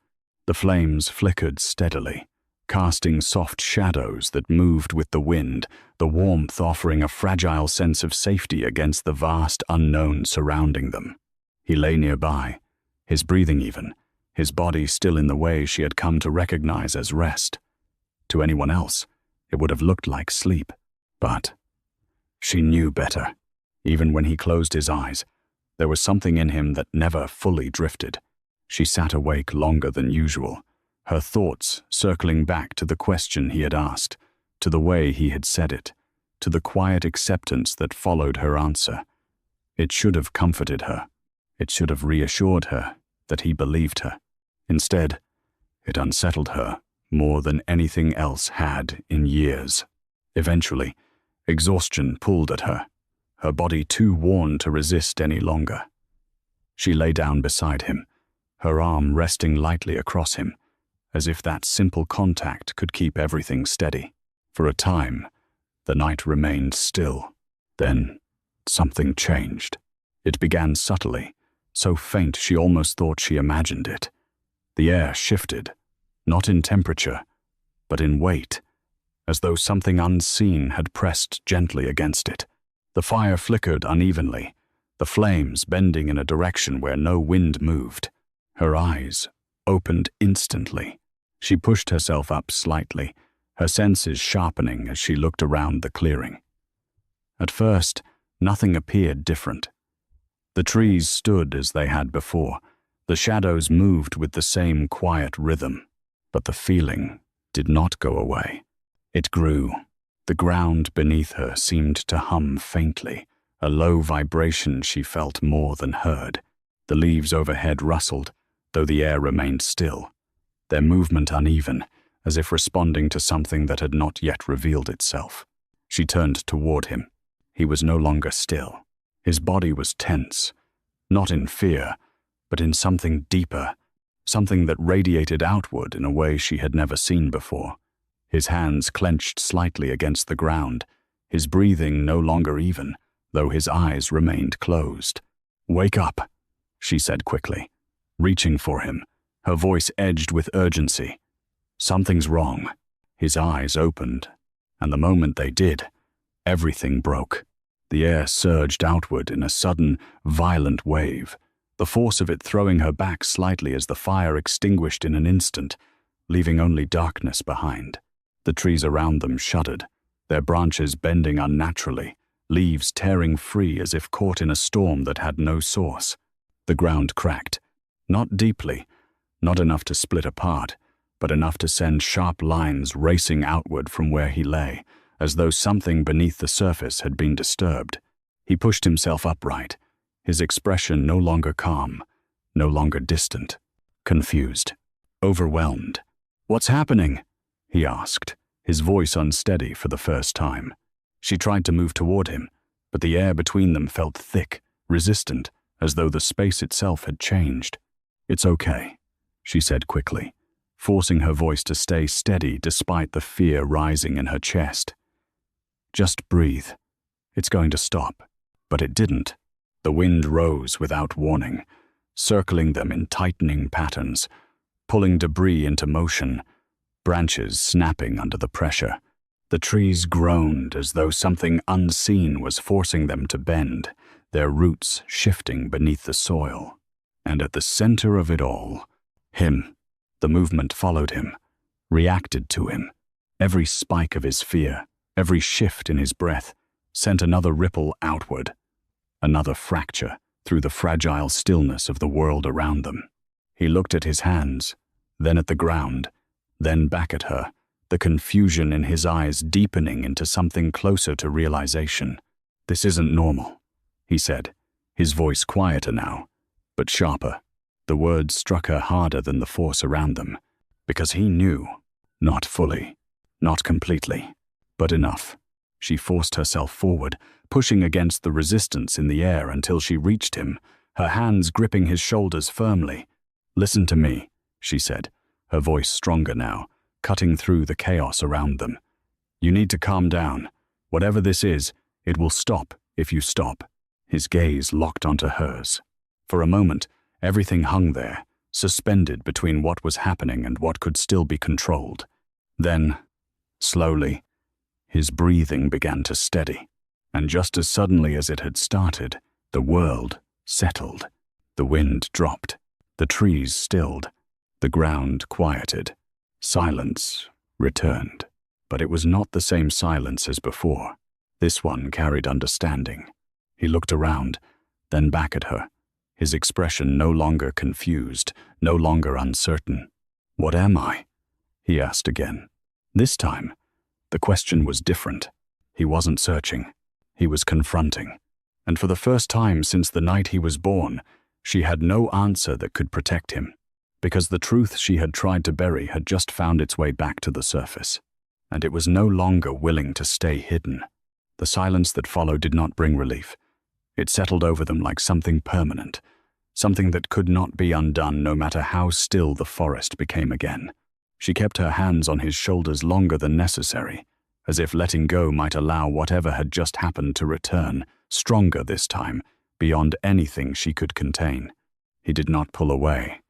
The flames flickered steadily, casting soft shadows that moved with the wind, the warmth offering a fragile sense of safety against the vast unknown surrounding them. He lay nearby, his breathing even, his body still in the way she had come to recognize as rest. To anyone else, it would have looked like sleep, but she knew better. Even when he closed his eyes, there was something in him that never fully drifted. She sat awake longer than usual, her thoughts circling back to the question he had asked, to the way he had said it, to the quiet acceptance that followed her answer. It should have comforted her. It should have reassured her that he believed her. Instead, it unsettled her more than anything else had in years. Eventually, exhaustion pulled at her, her body too worn to resist any longer. She lay down beside him, her arm resting lightly across him, as if that simple contact could keep everything steady. For a time, the night remained still. Then, something changed. It began subtly, so faint she almost thought she imagined it. The air shifted, not in temperature, but in weight, as though something unseen had pressed gently against it. The fire flickered unevenly, the flames bending in a direction where no wind moved. Her eyes opened instantly. She pushed herself up slightly, her senses sharpening as she looked around the clearing. At first, nothing appeared different. The trees stood as they had before. The shadows moved with the same quiet rhythm, but the feeling did not go away. It grew. The ground beneath her seemed to hum faintly, a low vibration she felt more than heard. The leaves overhead rustled, though the air remained still, their movement uneven, as if responding to something that had not yet revealed itself. She turned toward him. He was no longer still. His body was tense, not in fear, but in something deeper, something that radiated outward in a way she had never seen before. His hands clenched slightly against the ground, his breathing no longer even, though his eyes remained closed. "Wake up," she said quickly, reaching for him, her voice edged with urgency. "Something's wrong." His eyes opened, and the moment they did, everything broke. The air surged outward in a sudden, violent wave, the force of it throwing her back slightly as the fire extinguished in an instant, leaving only darkness behind. The trees around them shuddered, their branches bending unnaturally, leaves tearing free as if caught in a storm that had no source. The ground cracked, not deeply, not enough to split apart, but enough to send sharp lines racing outward from where he lay, as though something beneath the surface had been disturbed. He pushed himself upright, his expression no longer calm, no longer distant, confused, overwhelmed. "What's happening?" he asked, his voice unsteady for the first time. She tried to move toward him, but the air between them felt thick, resistant, as though the space itself had changed. "It's okay," she said quickly, forcing her voice to stay steady despite the fear rising in her chest. "Just breathe. It's going to stop." But it didn't. The wind rose without warning, circling them in tightening patterns, pulling debris into motion, branches snapping under the pressure. The trees groaned as though something unseen was forcing them to bend, their roots shifting beneath the soil. And at the center of it all, him. The movement followed him, reacted to him. Every spike of his fear, every shift in his breath, sent another ripple outward, another fracture through the fragile stillness of the world around them. He looked at his hands, then at the ground, then back at her, the confusion in his eyes deepening into something closer to realization. "This isn't normal," he said, his voice quieter now, but sharper. The words struck her harder than the force around them, because he knew, not fully, not completely, but enough. She forced herself forward, pushing against the resistance in the air until she reached him, her hands gripping his shoulders firmly. "Listen to me," she said, her voice stronger now, cutting through the chaos around them. "You need to calm down. Whatever this is, it will stop if you stop." His gaze locked onto hers. For a moment, everything hung there, suspended between what was happening and what could still be controlled. Then, slowly, his breathing began to steady, and just as suddenly as it had started, the world settled. The wind dropped, the trees stilled, the ground quieted. Silence returned, but it was not the same silence as before. This one carried understanding. He looked around, then back at her, his expression no longer confused, no longer uncertain. "What am I?" he asked again. This time, the question was different. He wasn't searching. He was confronting. And for the first time since the night he was born, she had no answer that could protect him, because the truth she had tried to bury had just found its way back to the surface, and it was no longer willing to stay hidden. The silence that followed did not bring relief. It settled over them like something permanent, something that could not be undone no matter how still the forest became again. She kept her hands on his shoulders longer than necessary, as if letting go might allow whatever had just happened to return, stronger this time, beyond anything she could contain. He did not pull away.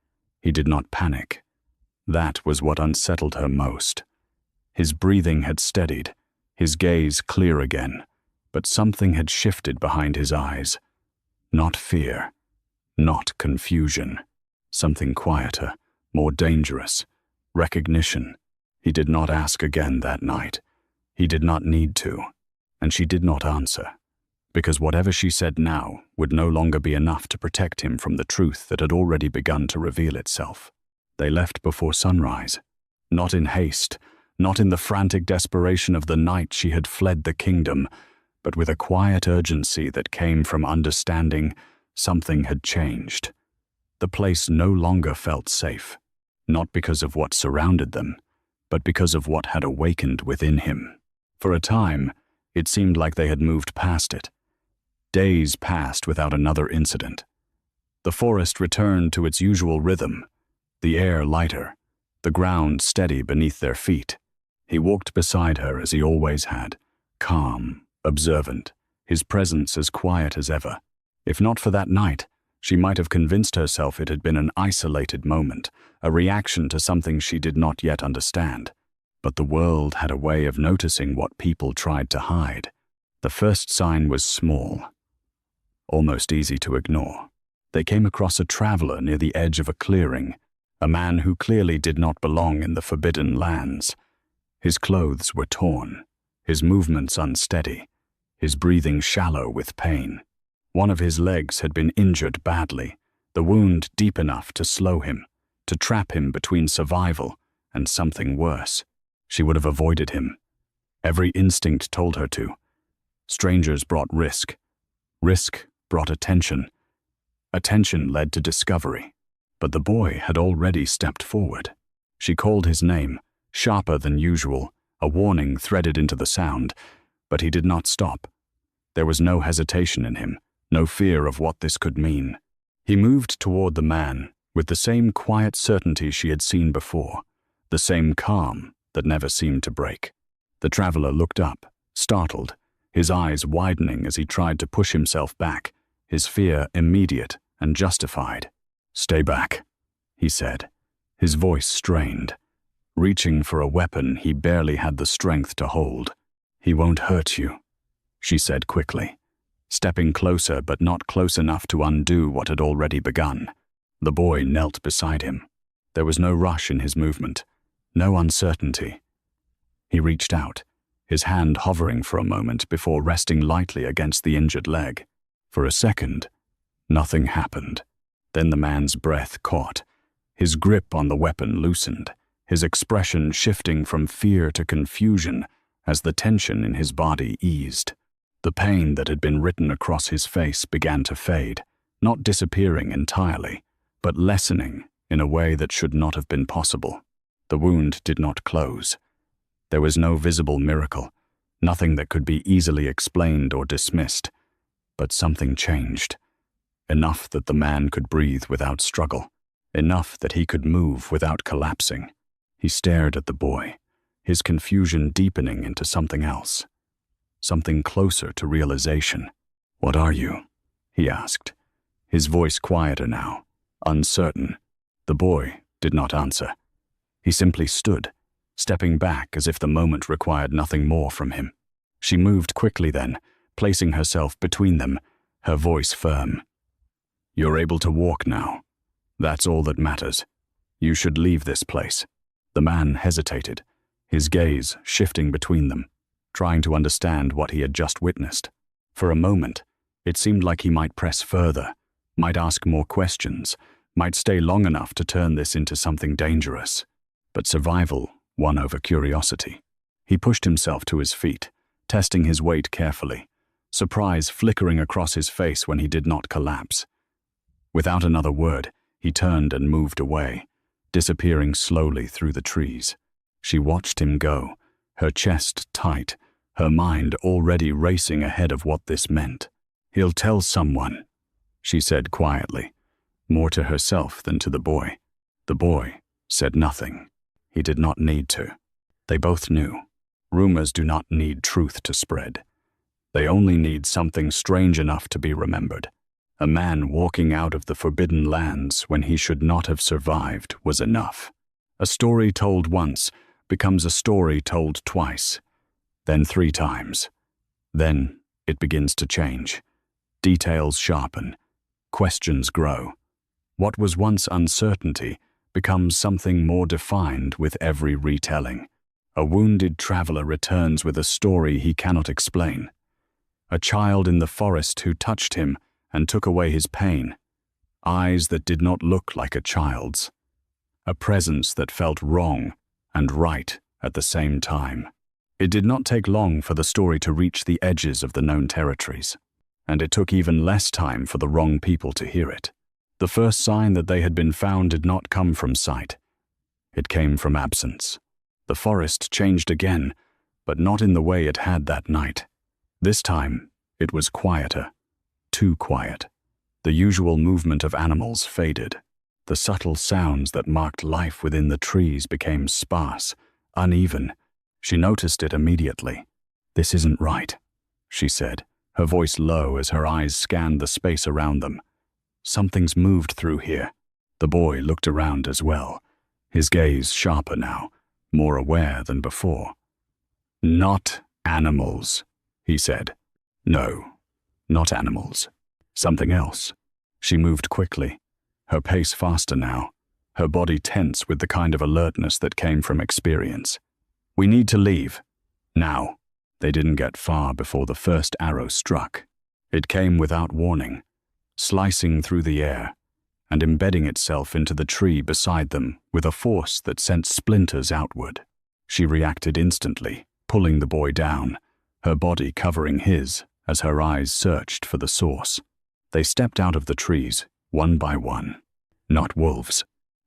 He did not panic. That was what unsettled her most. His breathing had steadied, his gaze clear again, but something had shifted behind his eyes. Not fear, not confusion. Something quieter, more dangerous. Recognition. He did not ask again that night. He did not need to, and she did not answer, because whatever she said now would no longer be enough to protect him from the truth that had already begun to reveal itself. They left before sunrise, not in haste, Not in the frantic desperation of the night she had fled the kingdom, but with a quiet urgency that came from understanding something had changed. The place no longer felt safe, not because of what surrounded them, but because of what had awakened within him. For a time, it seemed like they had moved past it. Days passed without another incident. The forest returned to its usual rhythm, the air lighter, the ground steady beneath their feet. He walked beside her as he always had, calm, observant, his presence as quiet as ever. If not for that night, she might have convinced herself it had been an isolated moment, a reaction to something she did not yet understand. But the world had a way of noticing what people tried to hide. The first sign was small, almost easy to ignore. They came across a traveler near the edge of a clearing, a man who clearly did not belong in the forbidden lands. His clothes were torn, his movements unsteady, his breathing shallow with pain. One of his legs had been injured badly, the wound deep enough to slow him, to trap him between survival and something worse. She would have avoided him. Every instinct told her to. Strangers brought risk. Risk brought attention. Attention led to discovery. But the boy had already stepped forward. She called his name, sharper than usual, a warning threaded into the sound, but he did not stop. There was no hesitation in him, no fear of what this could mean. He moved toward the man with the same quiet certainty she had seen before, the same calm that never seemed to break. The traveler looked up, startled, his eyes widening as he tried to push himself back, his fear immediate and justified. "Stay back," he said, his voice strained. Reaching for a weapon he barely had the strength to hold. "He won't hurt you," she said quickly, stepping closer but not close enough to undo what had already begun. The boy knelt beside him. There was no rush in his movement, no uncertainty. He reached out, his hand hovering for a moment before resting lightly against the injured leg. For a second, nothing happened. Then the man's breath caught, his grip on the weapon loosened, his expression shifting from fear to confusion as the tension in his body eased. The pain that had been written across his face began to fade, not disappearing entirely, but lessening in a way that should not have been possible. The wound did not close. There was no visible miracle, nothing that could be easily explained or dismissed. But something changed. Enough that the man could breathe without struggle, enough that he could move without collapsing. He stared at the boy, his confusion deepening into something else, something closer to realization. "What are you?" he asked, his voice quieter now, uncertain. The boy did not answer. He simply stood, stepping back as if the moment required nothing more from him. She moved quickly then, placing herself between them, her voice firm. "You're able to walk now. That's all that matters. You should leave this place." The man hesitated, his gaze shifting between them, trying to understand what he had just witnessed. For a moment, it seemed like he might press further, might ask more questions, might stay long enough to turn this into something dangerous. But survival won over curiosity. He pushed himself to his feet, testing his weight carefully, surprise flickering across his face when he did not collapse. Without another word, he turned and moved away, disappearing slowly through the trees. She watched him go, her chest tight, her mind already racing ahead of what this meant. "He'll tell someone," she said quietly, more to herself than to the boy. The boy said nothing. He did not need to. They both knew. Rumors do not need truth to spread. They only need something strange enough to be remembered. A man walking out of the forbidden lands when he should not have survived was enough. A story told once becomes a story told twice, then 3 times. Then it begins to change. Details sharpen. Questions grow. What was once uncertainty becomes something more defined with every retelling. A wounded traveler returns with a story he cannot explain. A child in the forest who touched him and took away his pain. Eyes that did not look like a child's. A presence that felt wrong and right at the same time. It did not take long for the story to reach the edges of the known territories, and it took even less time for the wrong people to hear it. The first sign that they had been found did not come from sight. It came from absence. The forest changed again, but not in the way it had that night. This time, it was quieter. Too quiet. The usual movement of animals faded. The subtle sounds that marked life within the trees became sparse, uneven. She noticed it immediately. "This isn't right," she said, her voice low as her eyes scanned the space around them. "Something's moved through here." The boy looked around as well, his gaze sharper now, more aware than before. "Not animals," he said. "No, not animals. Something else." She moved quickly, her pace faster now, her body tense with the kind of alertness that came from experience. "We need to leave. Now." They didn't get far before the first arrow struck. It came without warning, slicing through the air and embedding itself into the tree beside them with a force that sent splinters outward. She reacted instantly, pulling the boy down, her body covering his as her eyes searched for the source. They stepped out of the trees, one by one. Not wolves,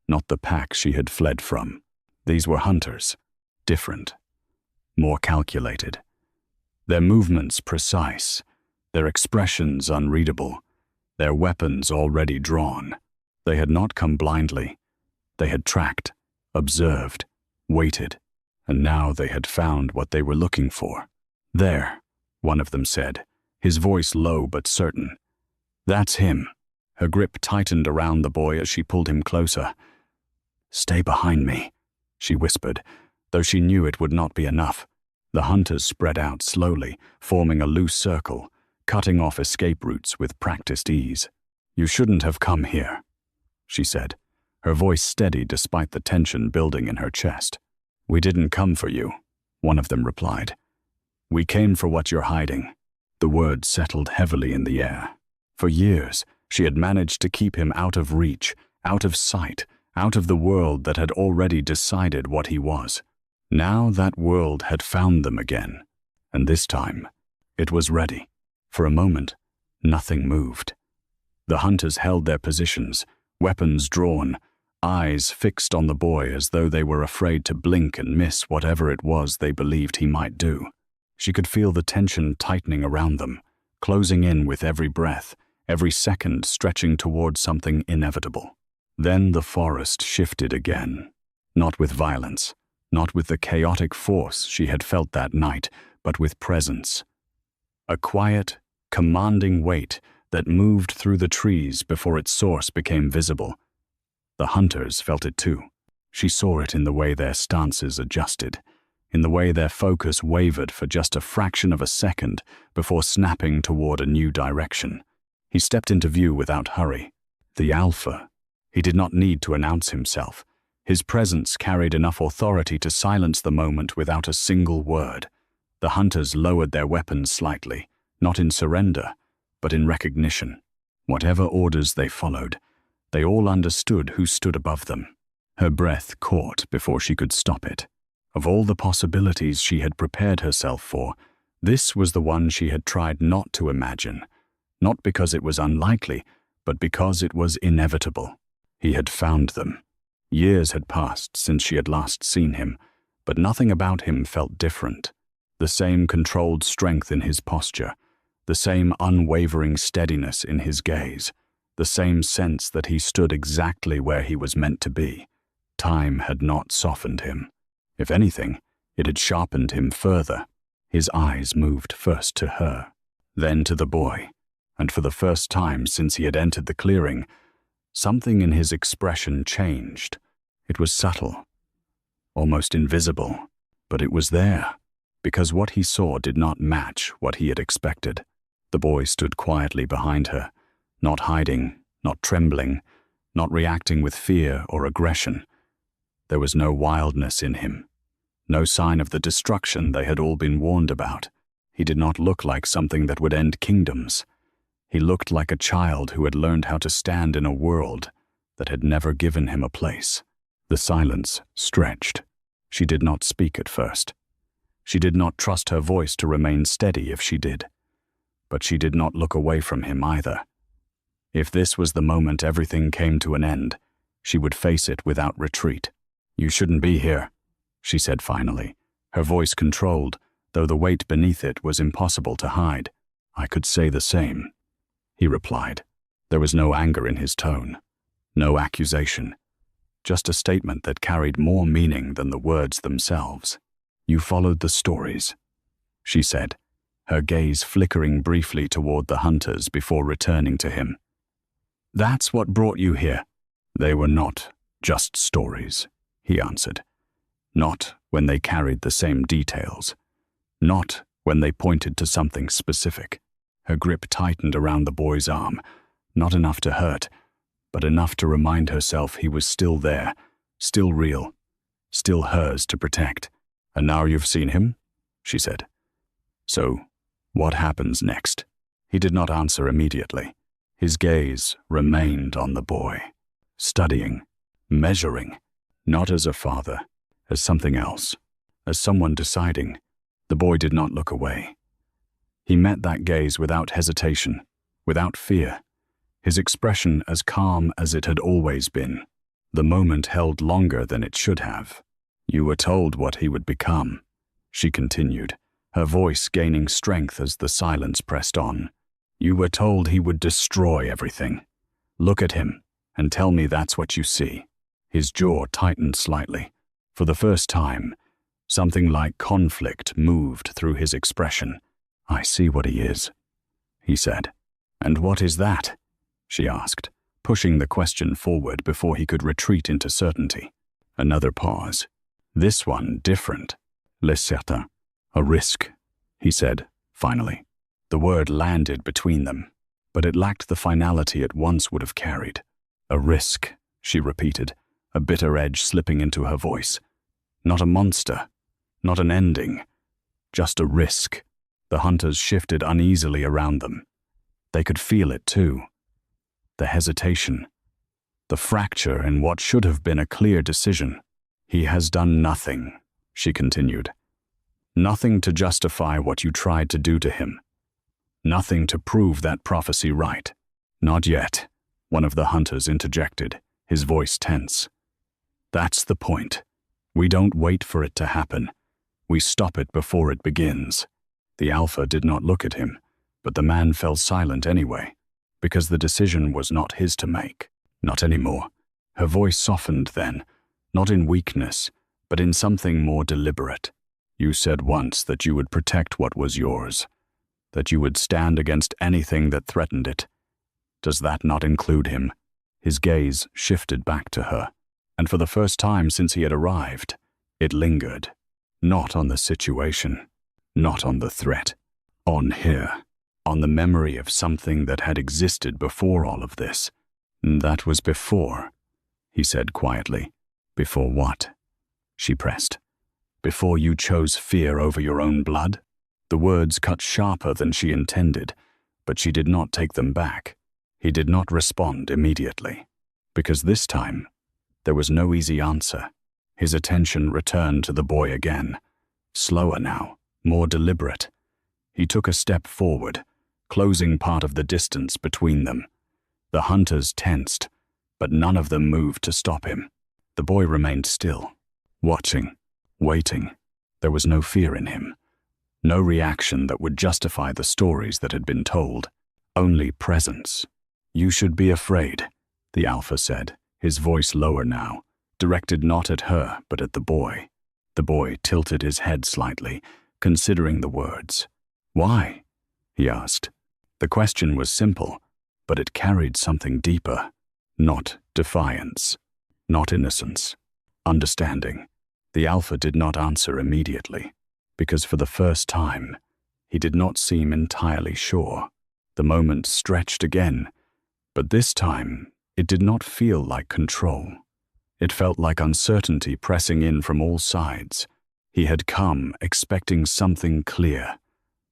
not the pack she had fled from. These were hunters, different, more calculated. Their movements precise, their expressions unreadable, their weapons already drawn. They had not come blindly. They had tracked, observed, waited, and now they had found what they were looking for. "There," one of them said, his voice low but certain. "That's him." Her grip tightened around the boy as she pulled him closer. "Stay behind me," she whispered, though she knew it would not be enough. The hunters spread out slowly, forming a loose circle, cutting off escape routes with practiced ease. "You shouldn't have come here," she said, her voice steady despite the tension building in her chest. "We didn't come for you," one of them replied. "We came for what you're hiding." The words settled heavily in the air. For years, she had managed to keep him out of reach, out of sight, out of the world that had already decided what he was. Now that world had found them again, and this time, it was ready. For a moment, nothing moved. The hunters held their positions, weapons drawn, eyes fixed on the boy as though they were afraid to blink and miss whatever it was they believed he might do. She could feel the tension tightening around them, closing in with every breath, every second stretching toward something inevitable. Then the forest shifted again, not with violence, not with the chaotic force she had felt that night, but with presence. A quiet, commanding weight that moved through the trees before its source became visible. The hunters felt it too. She saw it in the way their stances adjusted, in the way their focus wavered for just a fraction of a second before snapping toward a new direction. He stepped into view without hurry. The Alpha. He did not need to announce himself. His presence carried enough authority to silence the moment without a single word. The hunters lowered their weapons slightly, not in surrender, but in recognition. Whatever orders they followed, they all understood who stood above them. Her breath caught before she could stop it. Of all the possibilities she had prepared herself for, this was the one she had tried not to imagine, not because it was unlikely, but because it was inevitable. He had found them. Years had passed since she had last seen him, but nothing about him felt different. The same controlled strength in his posture, the same unwavering steadiness in his gaze, the same sense that he stood exactly where he was meant to be. Time had not softened him. If anything, it had sharpened him further. His eyes moved first to her, then to the boy, and for the first time since he had entered the clearing, something in his expression changed. It was subtle, almost invisible, but it was there, because what he saw did not match what he had expected. The boy stood quietly behind her, not hiding, not trembling, not reacting with fear or aggression. There was no wildness in him, no sign of the destruction they had all been warned about. He did not look like something that would end kingdoms. He looked like a child who had learned how to stand in a world that had never given him a place. The silence stretched. She did not speak at first. She did not trust her voice to remain steady if she did. But she did not look away from him either. If this was the moment everything came to an end, she would face it without retreat. "You shouldn't be here," she said finally, her voice controlled, though the weight beneath it was impossible to hide. "I could say the same," he replied. There was no anger in his tone, no accusation, just a statement that carried more meaning than the words themselves. "You followed the stories," she said, her gaze flickering briefly toward the hunters before returning to him. "That's what brought you here." "They were not just stories," he answered. "Not when they carried the same details. Not when they pointed to something specific." Her grip tightened around the boy's arm, not enough to hurt, but enough to remind herself he was still there, still real, still hers to protect. "And now you've seen him?" she said. "So, what happens next?" He did not answer immediately. His gaze remained on the boy, studying, measuring, not as a father, as something else, as someone deciding. The boy did not look away. He met that gaze without hesitation, without fear, his expression as calm as it had always been. The moment held longer than it should have. "You were told what he would become," she continued, her voice gaining strength as the silence pressed on. "You were told he would destroy everything. Look at him and tell me that's what you see." His jaw tightened slightly. For the first time, something like conflict moved through his expression. "I see what he is," he said. "And what is that?" she asked, pushing the question forward before he could retreat into certainty. Another pause. This one different. "Le certain." "A risk," he said, finally. The word landed between them, but it lacked the finality it once would have carried. "A risk," she repeated, a bitter edge slipping into her voice. "Not a monster, not an ending, just a risk." The hunters shifted uneasily around them. They could feel it too. The hesitation, the fracture in what should have been a clear decision. "He has done nothing," she continued. "Nothing to justify what you tried to do to him. Nothing to prove that prophecy right." "Not yet," one of the hunters interjected, his voice tense. "That's the point. We don't wait for it to happen. We stop it before it begins." The Alpha did not look at him, but the man fell silent anyway, because the decision was not his to make. Not anymore. Her voice softened then, not in weakness, but in something more deliberate. "You said once that you would protect what was yours, that you would stand against anything that threatened it. Does that not include him?" His gaze shifted back to her, and for the first time since he had arrived, it lingered. Not on the situation, not on the threat, on her, on the memory of something that had existed before all of this. "That was before," he said quietly. "Before what?" she pressed. "Before you chose fear over your own blood?" The words cut sharper than she intended, but she did not take them back. He did not respond immediately, because this time there was no easy answer. His attention returned to the boy again, slower now, more deliberate. He took a step forward, closing part of the distance between them. The hunters tensed, but none of them moved to stop him. The boy remained still, watching, waiting. There was no fear in him, no reaction that would justify the stories that had been told, only presence. "You should be afraid," the Alpha said, his voice lower now, directed not at her but at the boy. The boy tilted his head slightly, considering the words. "Why?" he asked. The question was simple, but it carried something deeper. Not defiance, not innocence, understanding. The Alpha did not answer immediately, because for the first time, he did not seem entirely sure. The moment stretched again, but this time it did not feel like control. It felt like uncertainty pressing in from all sides. He had come expecting something clear,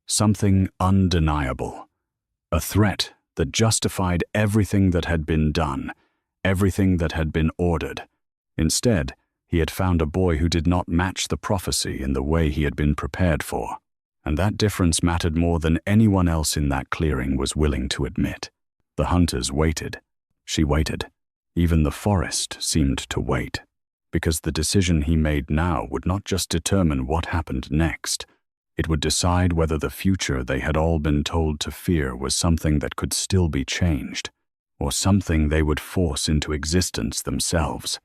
something undeniable, a threat that justified everything that had been done, everything that had been ordered. Instead, He had found a boy who did not match the prophecy in the way he had been prepared for, and that difference mattered more than anyone else in that clearing was willing to admit. The hunters waited. She waited. Even the forest seemed to wait, because the decision he made now would not just determine what happened next. It would decide whether the future they had all been told to fear was something that could still be changed, or something they would force into existence themselves.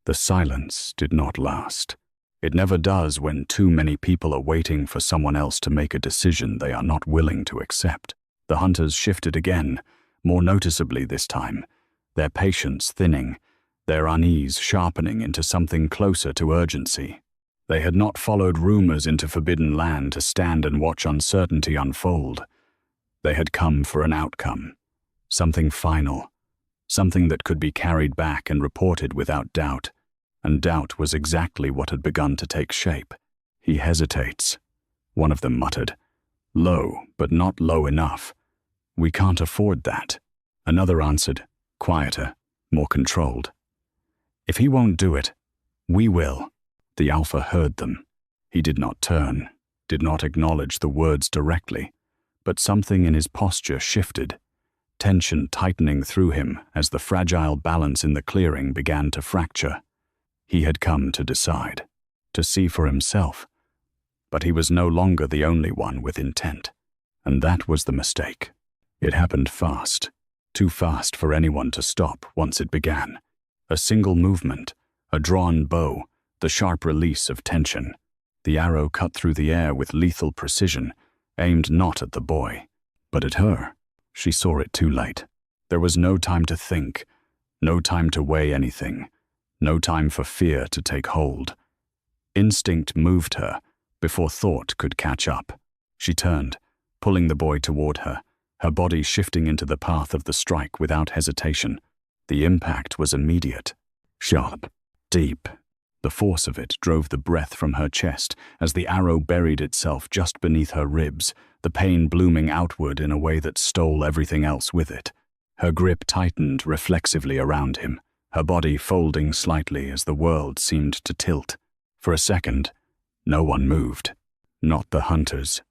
The silence did not last. It never does when too many people are waiting for someone else to make a decision they are not willing to accept. The hunters shifted again, more noticeably this time, their patience thinning, their unease sharpening into something closer to urgency. They had not followed rumors into forbidden land to stand and watch uncertainty unfold. They had come for an outcome, something final, something that could be carried back and reported without doubt, and doubt was exactly what had begun to take shape. He hesitates, one of them muttered. Low, but not low enough. We can't afford that. Another answered, quieter, more controlled. If he won't do it, we will. The Alpha heard them. He did not turn, did not acknowledge the words directly, but something in his posture shifted, tension tightening through him as the fragile balance in the clearing began to fracture. He had come to decide, to see for himself, but he was no longer the only one with intent, and that was the mistake. It happened fast, too fast for anyone to stop once it began. A single movement, a drawn bow, the sharp release of tension. The arrow cut through the air with lethal precision, aimed not at the boy, but at her. She saw it too late. There was no time to think, no time to weigh anything, no time for fear to take hold. Instinct moved her before thought could catch up. She turned, pulling the boy toward her, her body shifting into the path of the strike without hesitation. The impact was immediate, sharp, deep. The force of it drove the breath from her chest as the arrow buried itself just beneath her ribs, the pain blooming outward in a way that stole everything else with it. Her grip tightened reflexively around him, her body folding slightly as the world seemed to tilt. For a second, no one moved. Not the hunters,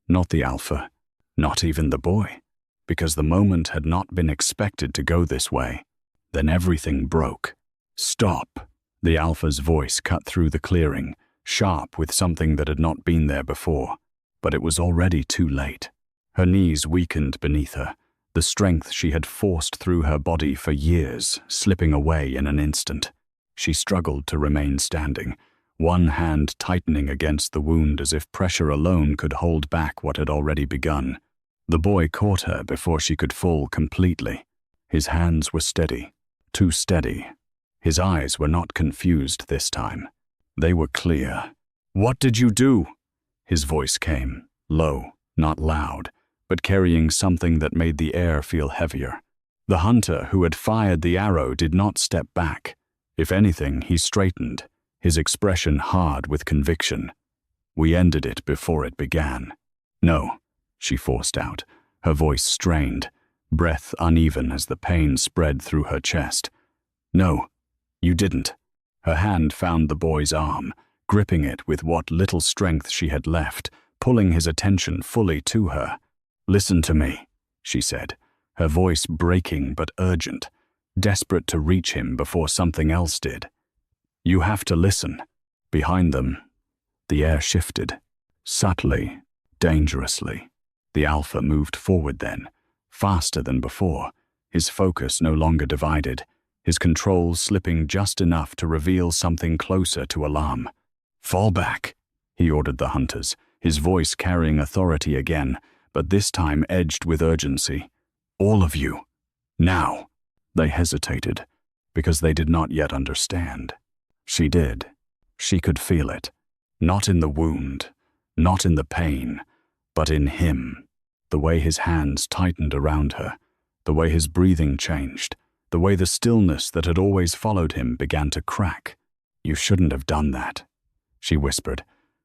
not the Alpha, not even the boy, because the moment had not been expected to go this way. Then everything broke. Stop! The Alpha's voice cut through the clearing, sharp with something that had not been there before. But it was already too late. Her knees weakened beneath her, the strength she had forced through her body for years, slipping away in an instant. She struggled to remain standing, one hand tightening against the wound as if pressure alone could hold back what had already begun. The boy caught her before she could fall completely. His hands were steady, too steady. His eyes were not confused this time. They were clear. "What did you do?" His voice came, low, not loud, but carrying something that made the air feel heavier. The hunter who had fired the arrow did not step back. If anything, he straightened, his expression hard with conviction. "We ended it before it began." "No," she forced out, her voice strained, breath uneven as the pain spread through her chest. "No, you didn't." Her hand found the boy's arm, gripping it with what little strength she had left, pulling his attention fully to her. "Listen to me," she said, her voice breaking but urgent, desperate to reach him before something else did. "You have to listen." Behind them, the air shifted, subtly, dangerously. The Alpha moved forward then, faster than before, his focus no longer divided, his control slipping just enough to reveal something closer to alarm. "Fall back," he ordered the hunters, his voice carrying authority again, but this time edged with urgency. "All of you. Now." They hesitated, because they did not yet understand. She did. She could feel it. Not in the wound, not in the pain, but in him. The way his hands tightened around her, the way his breathing changed, the way the stillness that had always followed him began to crack. "You shouldn't have done that," she whispered,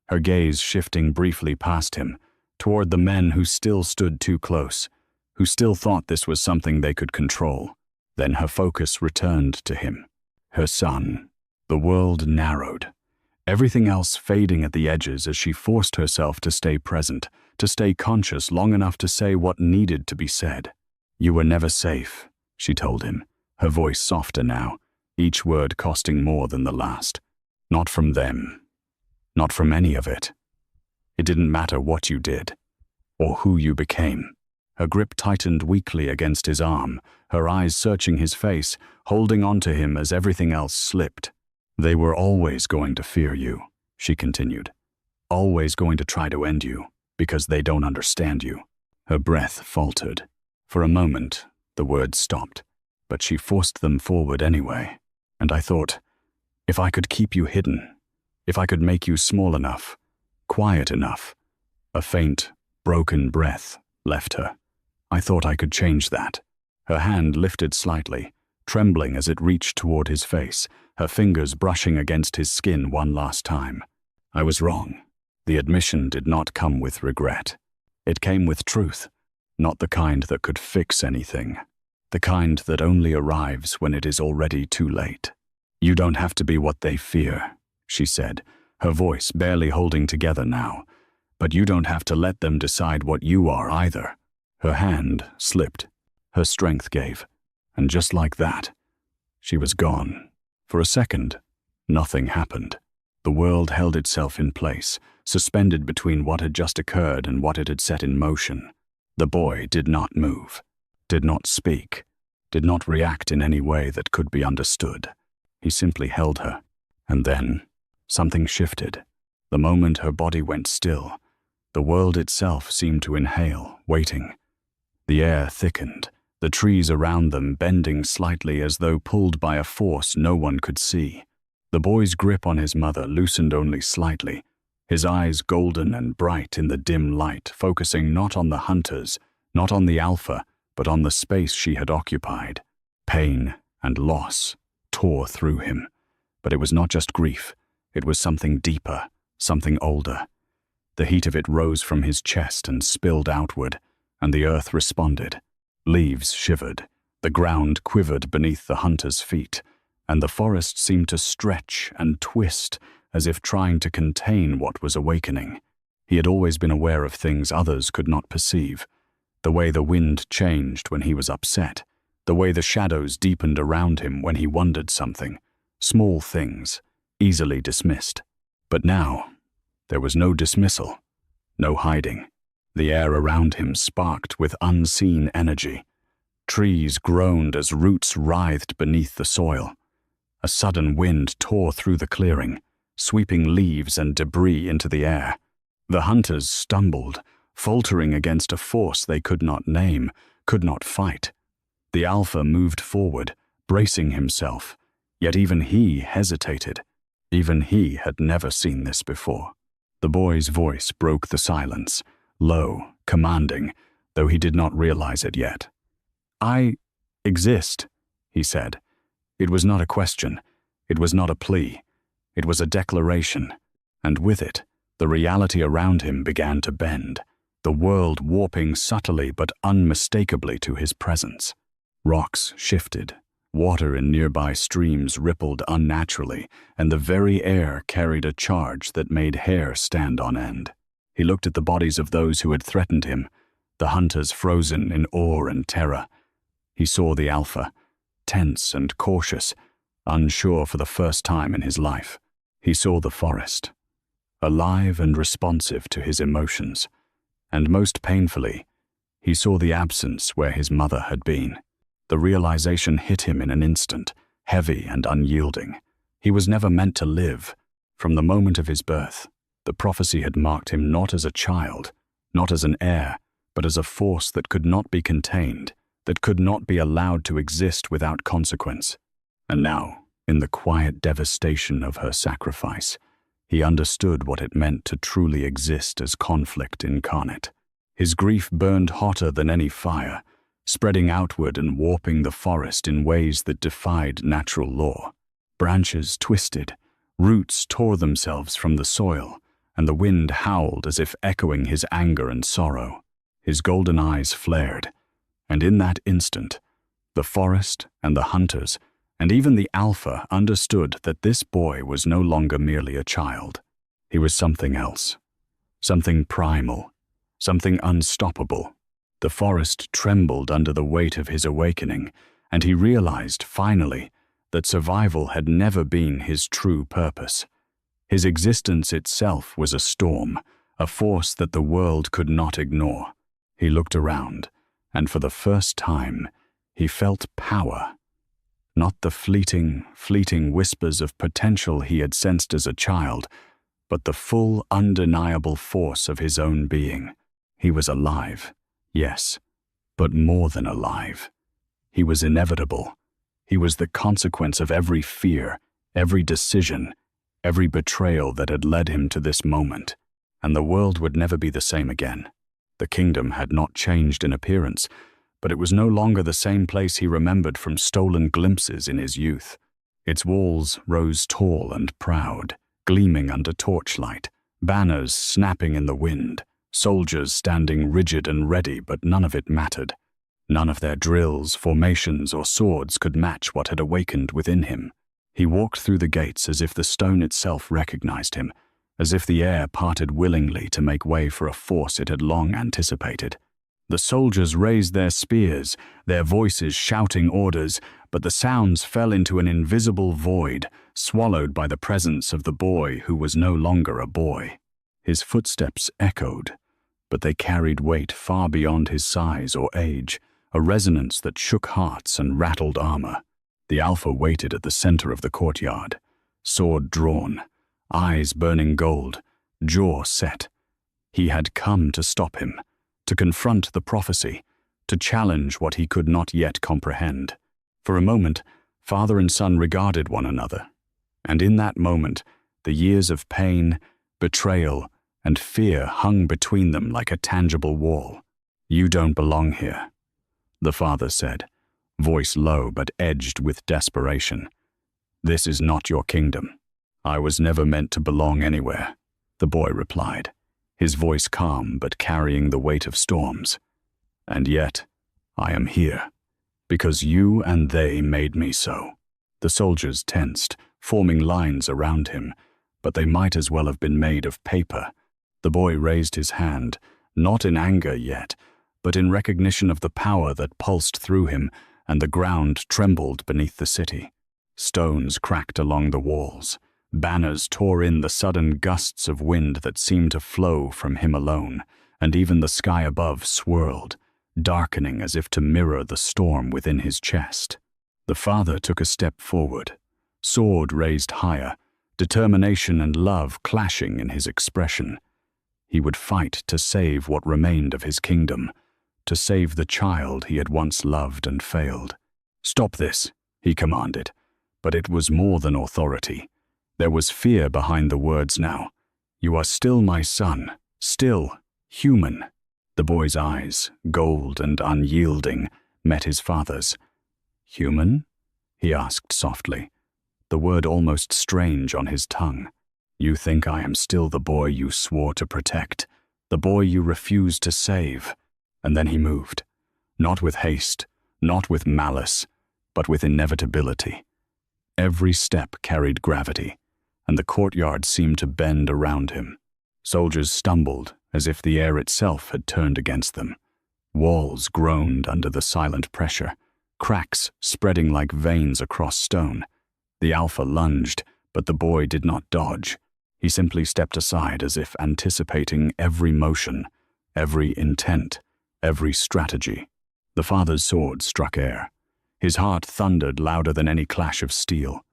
her gaze shifting briefly past him, toward the men who still stood too close, who still thought this was something they could control. Then her focus returned to him, her son, The world narrowed, everything else fading at the edges as she forced herself to stay present, to stay conscious long enough to say what needed to be said. "You were never safe," she told him, her voice softer now, each word costing more than the last. "Not from them. Not from any of it. It didn't matter what you did, or who you became." Her grip tightened weakly against his arm, her eyes searching his face, holding on to him as everything else slipped. "They were always going to fear you," she continued. "Always going to try to end you, because they don't understand you." Her breath faltered. For a moment, the words stopped, but she forced them forward anyway. "And I thought, if I could keep you hidden, if I could make you small enough, quiet enough." A faint, broken breath left her. "I thought I could change that." Her hand lifted slightly, trembling as it reached toward his face, her fingers brushing against his skin one last time. "I was wrong." The admission did not come with regret. It came with truth, not the kind that could fix anything, the kind that only arrives when it is already too late. "You don't have to be what they fear," she said, her voice barely holding together now. "But you don't have to let them decide what you are either." Her hand slipped, her strength gave, and just like that, she was gone. For a second, nothing happened. The world held itself in place, suspended between what had just occurred and what it had set in motion. The boy did not move, did not speak, did not react in any way that could be understood. He simply held her. And then, something shifted. The moment her body went still, the world itself seemed to inhale, waiting. The air thickened, the trees around them bending slightly as though pulled by a force no one could see. The boy's grip on his mother loosened only slightly, his eyes golden and bright in the dim light, focusing not on the hunters, not on the alpha, but on the space she had occupied. Pain and loss tore through him. But it was not just grief, it was something deeper, something older. The heat of it rose from his chest and spilled outward, and the earth responded. Leaves shivered, the ground quivered beneath the hunter's feet, and the forest seemed to stretch and twist as if trying to contain what was awakening. He had always been aware of things others could not perceive. The way the wind changed when he was upset, the way the shadows deepened around him when he wondered something. Small things, easily dismissed. But now, there was no dismissal, no hiding. The air around him sparked with unseen energy. Trees groaned as roots writhed beneath the soil. A sudden wind tore through the clearing, sweeping leaves and debris into the air. The hunters stumbled, faltering against a force they could not name, could not fight. The alpha moved forward, bracing himself, yet even he hesitated. Even he had never seen this before. The boy's voice broke the silence, low, commanding, though he did not realize it yet. "I exist," he said. It was not a question. It was not a plea. It was a declaration. And with it, the reality around him began to bend, the world warping subtly but unmistakably to his presence. Rocks shifted, water in nearby streams rippled unnaturally, and the very air carried a charge that made hair stand on end. He looked at the bodies of those who had threatened him, the hunters frozen in awe and terror. He saw the alpha, tense and cautious, unsure for the first time in his life. He saw the forest, alive and responsive to his emotions. And most painfully, he saw the absence where his mother had been. The realization hit him in an instant, heavy and unyielding. He was never meant to live. From the moment of his birth, the prophecy had marked him not as a child, not as an heir, but as a force that could not be contained, that could not be allowed to exist without consequence. And now, in the quiet devastation of her sacrifice, he understood what it meant to truly exist as conflict incarnate. His grief burned hotter than any fire, spreading outward and warping the forest in ways that defied natural law. Branches twisted, roots tore themselves from the soil, and the wind howled as if echoing his anger and sorrow. His golden eyes flared, and in that instant, the forest and the hunters, And even the Alpha understood that this boy was no longer merely a child. He was something else, something primal, something unstoppable. The forest trembled under the weight of his awakening, and he realized, finally, that survival had never been his true purpose. His existence itself was a storm, a force that the world could not ignore. He looked around, and for the first time, he felt power. Not the fleeting whispers of potential he had sensed as a child, but the full, undeniable force of his own being. He was alive, yes, but more than alive. He was inevitable. He was the consequence of every fear, every decision, every betrayal that had led him to this moment. And the world would never be the same again. The kingdom had not changed in appearance, but it was no longer the same place he remembered from stolen glimpses in his youth. Its walls rose tall and proud, gleaming under torchlight, banners snapping in the wind, soldiers standing rigid and ready, but none of it mattered. None of their drills, formations, or swords could match what had awakened within him. He walked through the gates as if the stone itself recognized him, as if the air parted willingly to make way for a force it had long anticipated. The soldiers raised their spears, their voices shouting orders, but the sounds fell into an invisible void, swallowed by the presence of the boy who was no longer a boy. His footsteps echoed, but they carried weight far beyond his size or age, a resonance that shook hearts and rattled armor. The Alpha waited at the center of the courtyard, sword drawn, eyes burning gold, jaw set. He had come to stop him, to confront the prophecy, to challenge what he could not yet comprehend. For a moment, father and son regarded one another, and in that moment, the years of pain, betrayal, and fear hung between them like a tangible wall. "You don't belong here," the father said, voice low but edged with desperation. "This is not your kingdom." "I was never meant to belong anywhere," the boy replied, his voice calm but carrying the weight of storms. "And yet, I am here, because you and they made me so." The soldiers tensed, forming lines around him, but they might as well have been made of paper. The boy raised his hand, not in anger yet, but in recognition of the power that pulsed through him, and the ground trembled beneath the city. Stones cracked along the walls. Banners tore in the sudden gusts of wind that seemed to flow from him alone, and even the sky above swirled, darkening as if to mirror the storm within his chest. The father took a step forward, sword raised higher, determination and love clashing in his expression. He would fight to save what remained of his kingdom, to save the child he had once loved and failed. "Stop this," he commanded, but it was more than authority. There was fear behind the words now. "You are still my son, still human." The boy's eyes, gold and unyielding, met his father's. "Human?" he asked softly, the word almost strange on his tongue. "You think I am still the boy you swore to protect, the boy you refused to save?" And then he moved, not with haste, not with malice, but with inevitability. Every step carried gravity, and the courtyard seemed to bend around him. Soldiers stumbled as if the air itself had turned against them. Walls groaned under the silent pressure, cracks spreading like veins across stone. The Alpha lunged, but the boy did not dodge. He simply stepped aside as if anticipating every motion, every intent, every strategy. The father's sword struck air. His heart thundered louder than any clash of steel.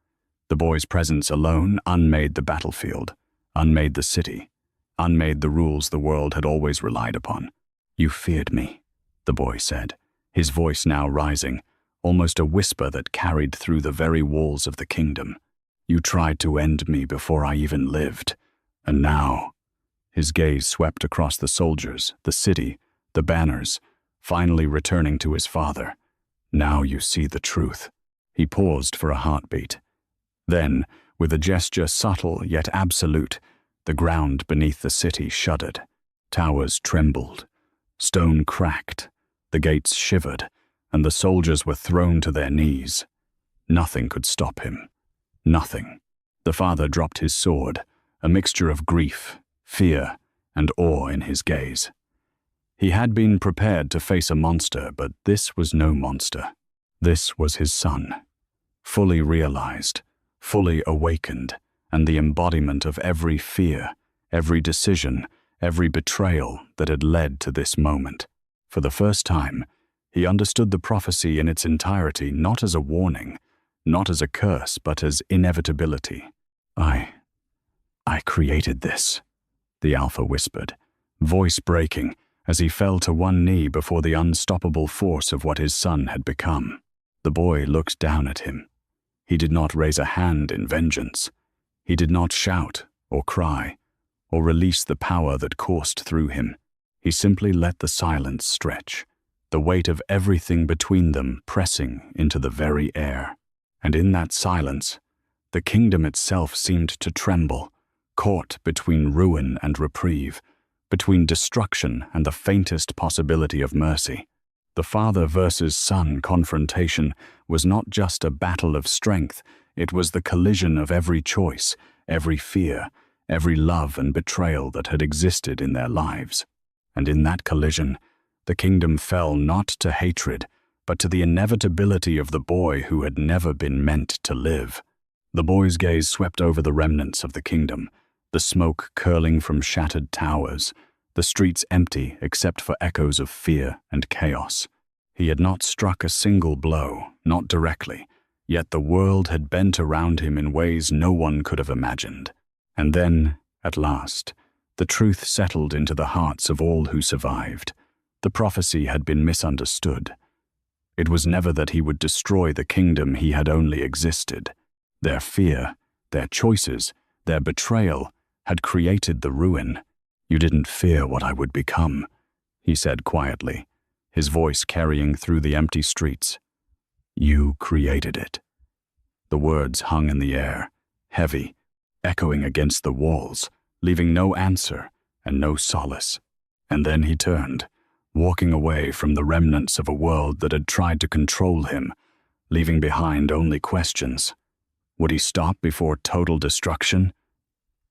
The boy's presence alone unmade the battlefield, unmade the city, unmade the rules the world had always relied upon. "You feared me," the boy said, his voice now rising, almost a whisper that carried through the very walls of the kingdom. "You tried to end me before I even lived. And now—" His gaze swept across the soldiers, the city, the banners, finally returning to his father. "Now you see the truth." He paused for a heartbeat. Then, with a gesture subtle yet absolute, the ground beneath the city shuddered. Towers trembled. Stone cracked. The gates shivered, and the soldiers were thrown to their knees. Nothing could stop him. Nothing. The father dropped his sword, a mixture of grief, fear, and awe in his gaze. He had been prepared to face a monster, but this was no monster. This was his son, fully realized, fully awakened, and the embodiment of every fear, every decision, every betrayal that had led to this moment. For the first time, he understood the prophecy in its entirety, not as a warning, not as a curse, but as inevitability. I created this, the Alpha whispered, voice breaking as he fell to one knee before the unstoppable force of what his son had become. The boy looked down at him. He did not raise a hand in vengeance. He did not shout or cry or release the power that coursed through him. He simply let the silence stretch, the weight of everything between them pressing into the very air. And in that silence, the kingdom itself seemed to tremble, caught between ruin and reprieve, between destruction and the faintest possibility of mercy. The father versus son confrontation was not just a battle of strength, it was the collision of every choice, every fear, every love and betrayal that had existed in their lives. And in that collision, the kingdom fell not to hatred, but to the inevitability of the boy who had never been meant to live. The boy's gaze swept over the remnants of the kingdom, the smoke curling from shattered towers, the streets empty except for echoes of fear and chaos. He had not struck a single blow, not directly, yet the world had bent around him in ways no one could have imagined. And then, at last, the truth settled into the hearts of all who survived. The prophecy had been misunderstood. It was never that he would destroy the kingdom he had only existed. Their fear, their choices, their betrayal had created the ruin. "You didn't fear what I would become," he said quietly, his voice carrying through the empty streets. "You created it." The words hung in the air, heavy, echoing against the walls, leaving no answer and no solace. And then he turned, walking away from the remnants of a world that had tried to control him, leaving behind only questions. Would he stop before total destruction?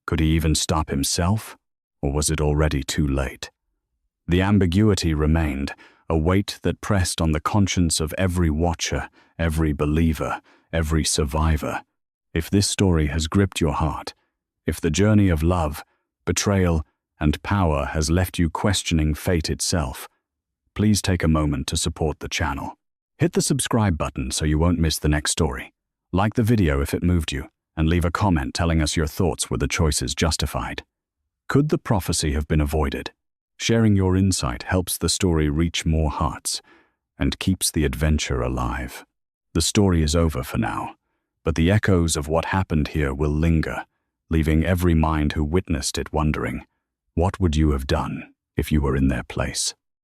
Could he even stop himself? Or was it already too late? The ambiguity remained, a weight that pressed on the conscience of every watcher, every believer, every survivor. If this story has gripped your heart, if the journey of love, betrayal, and power has left you questioning fate itself, please take a moment to support the channel. Hit the subscribe button so you won't miss the next story. Like the video if it moved you, and leave a comment telling us your thoughts were the choices justified. Could the prophecy have been avoided? Sharing your insight helps the story reach more hearts and keeps the adventure alive. The story is over for now, but the echoes of what happened here will linger, leaving every mind who witnessed it wondering, what would you have done if you were in their place?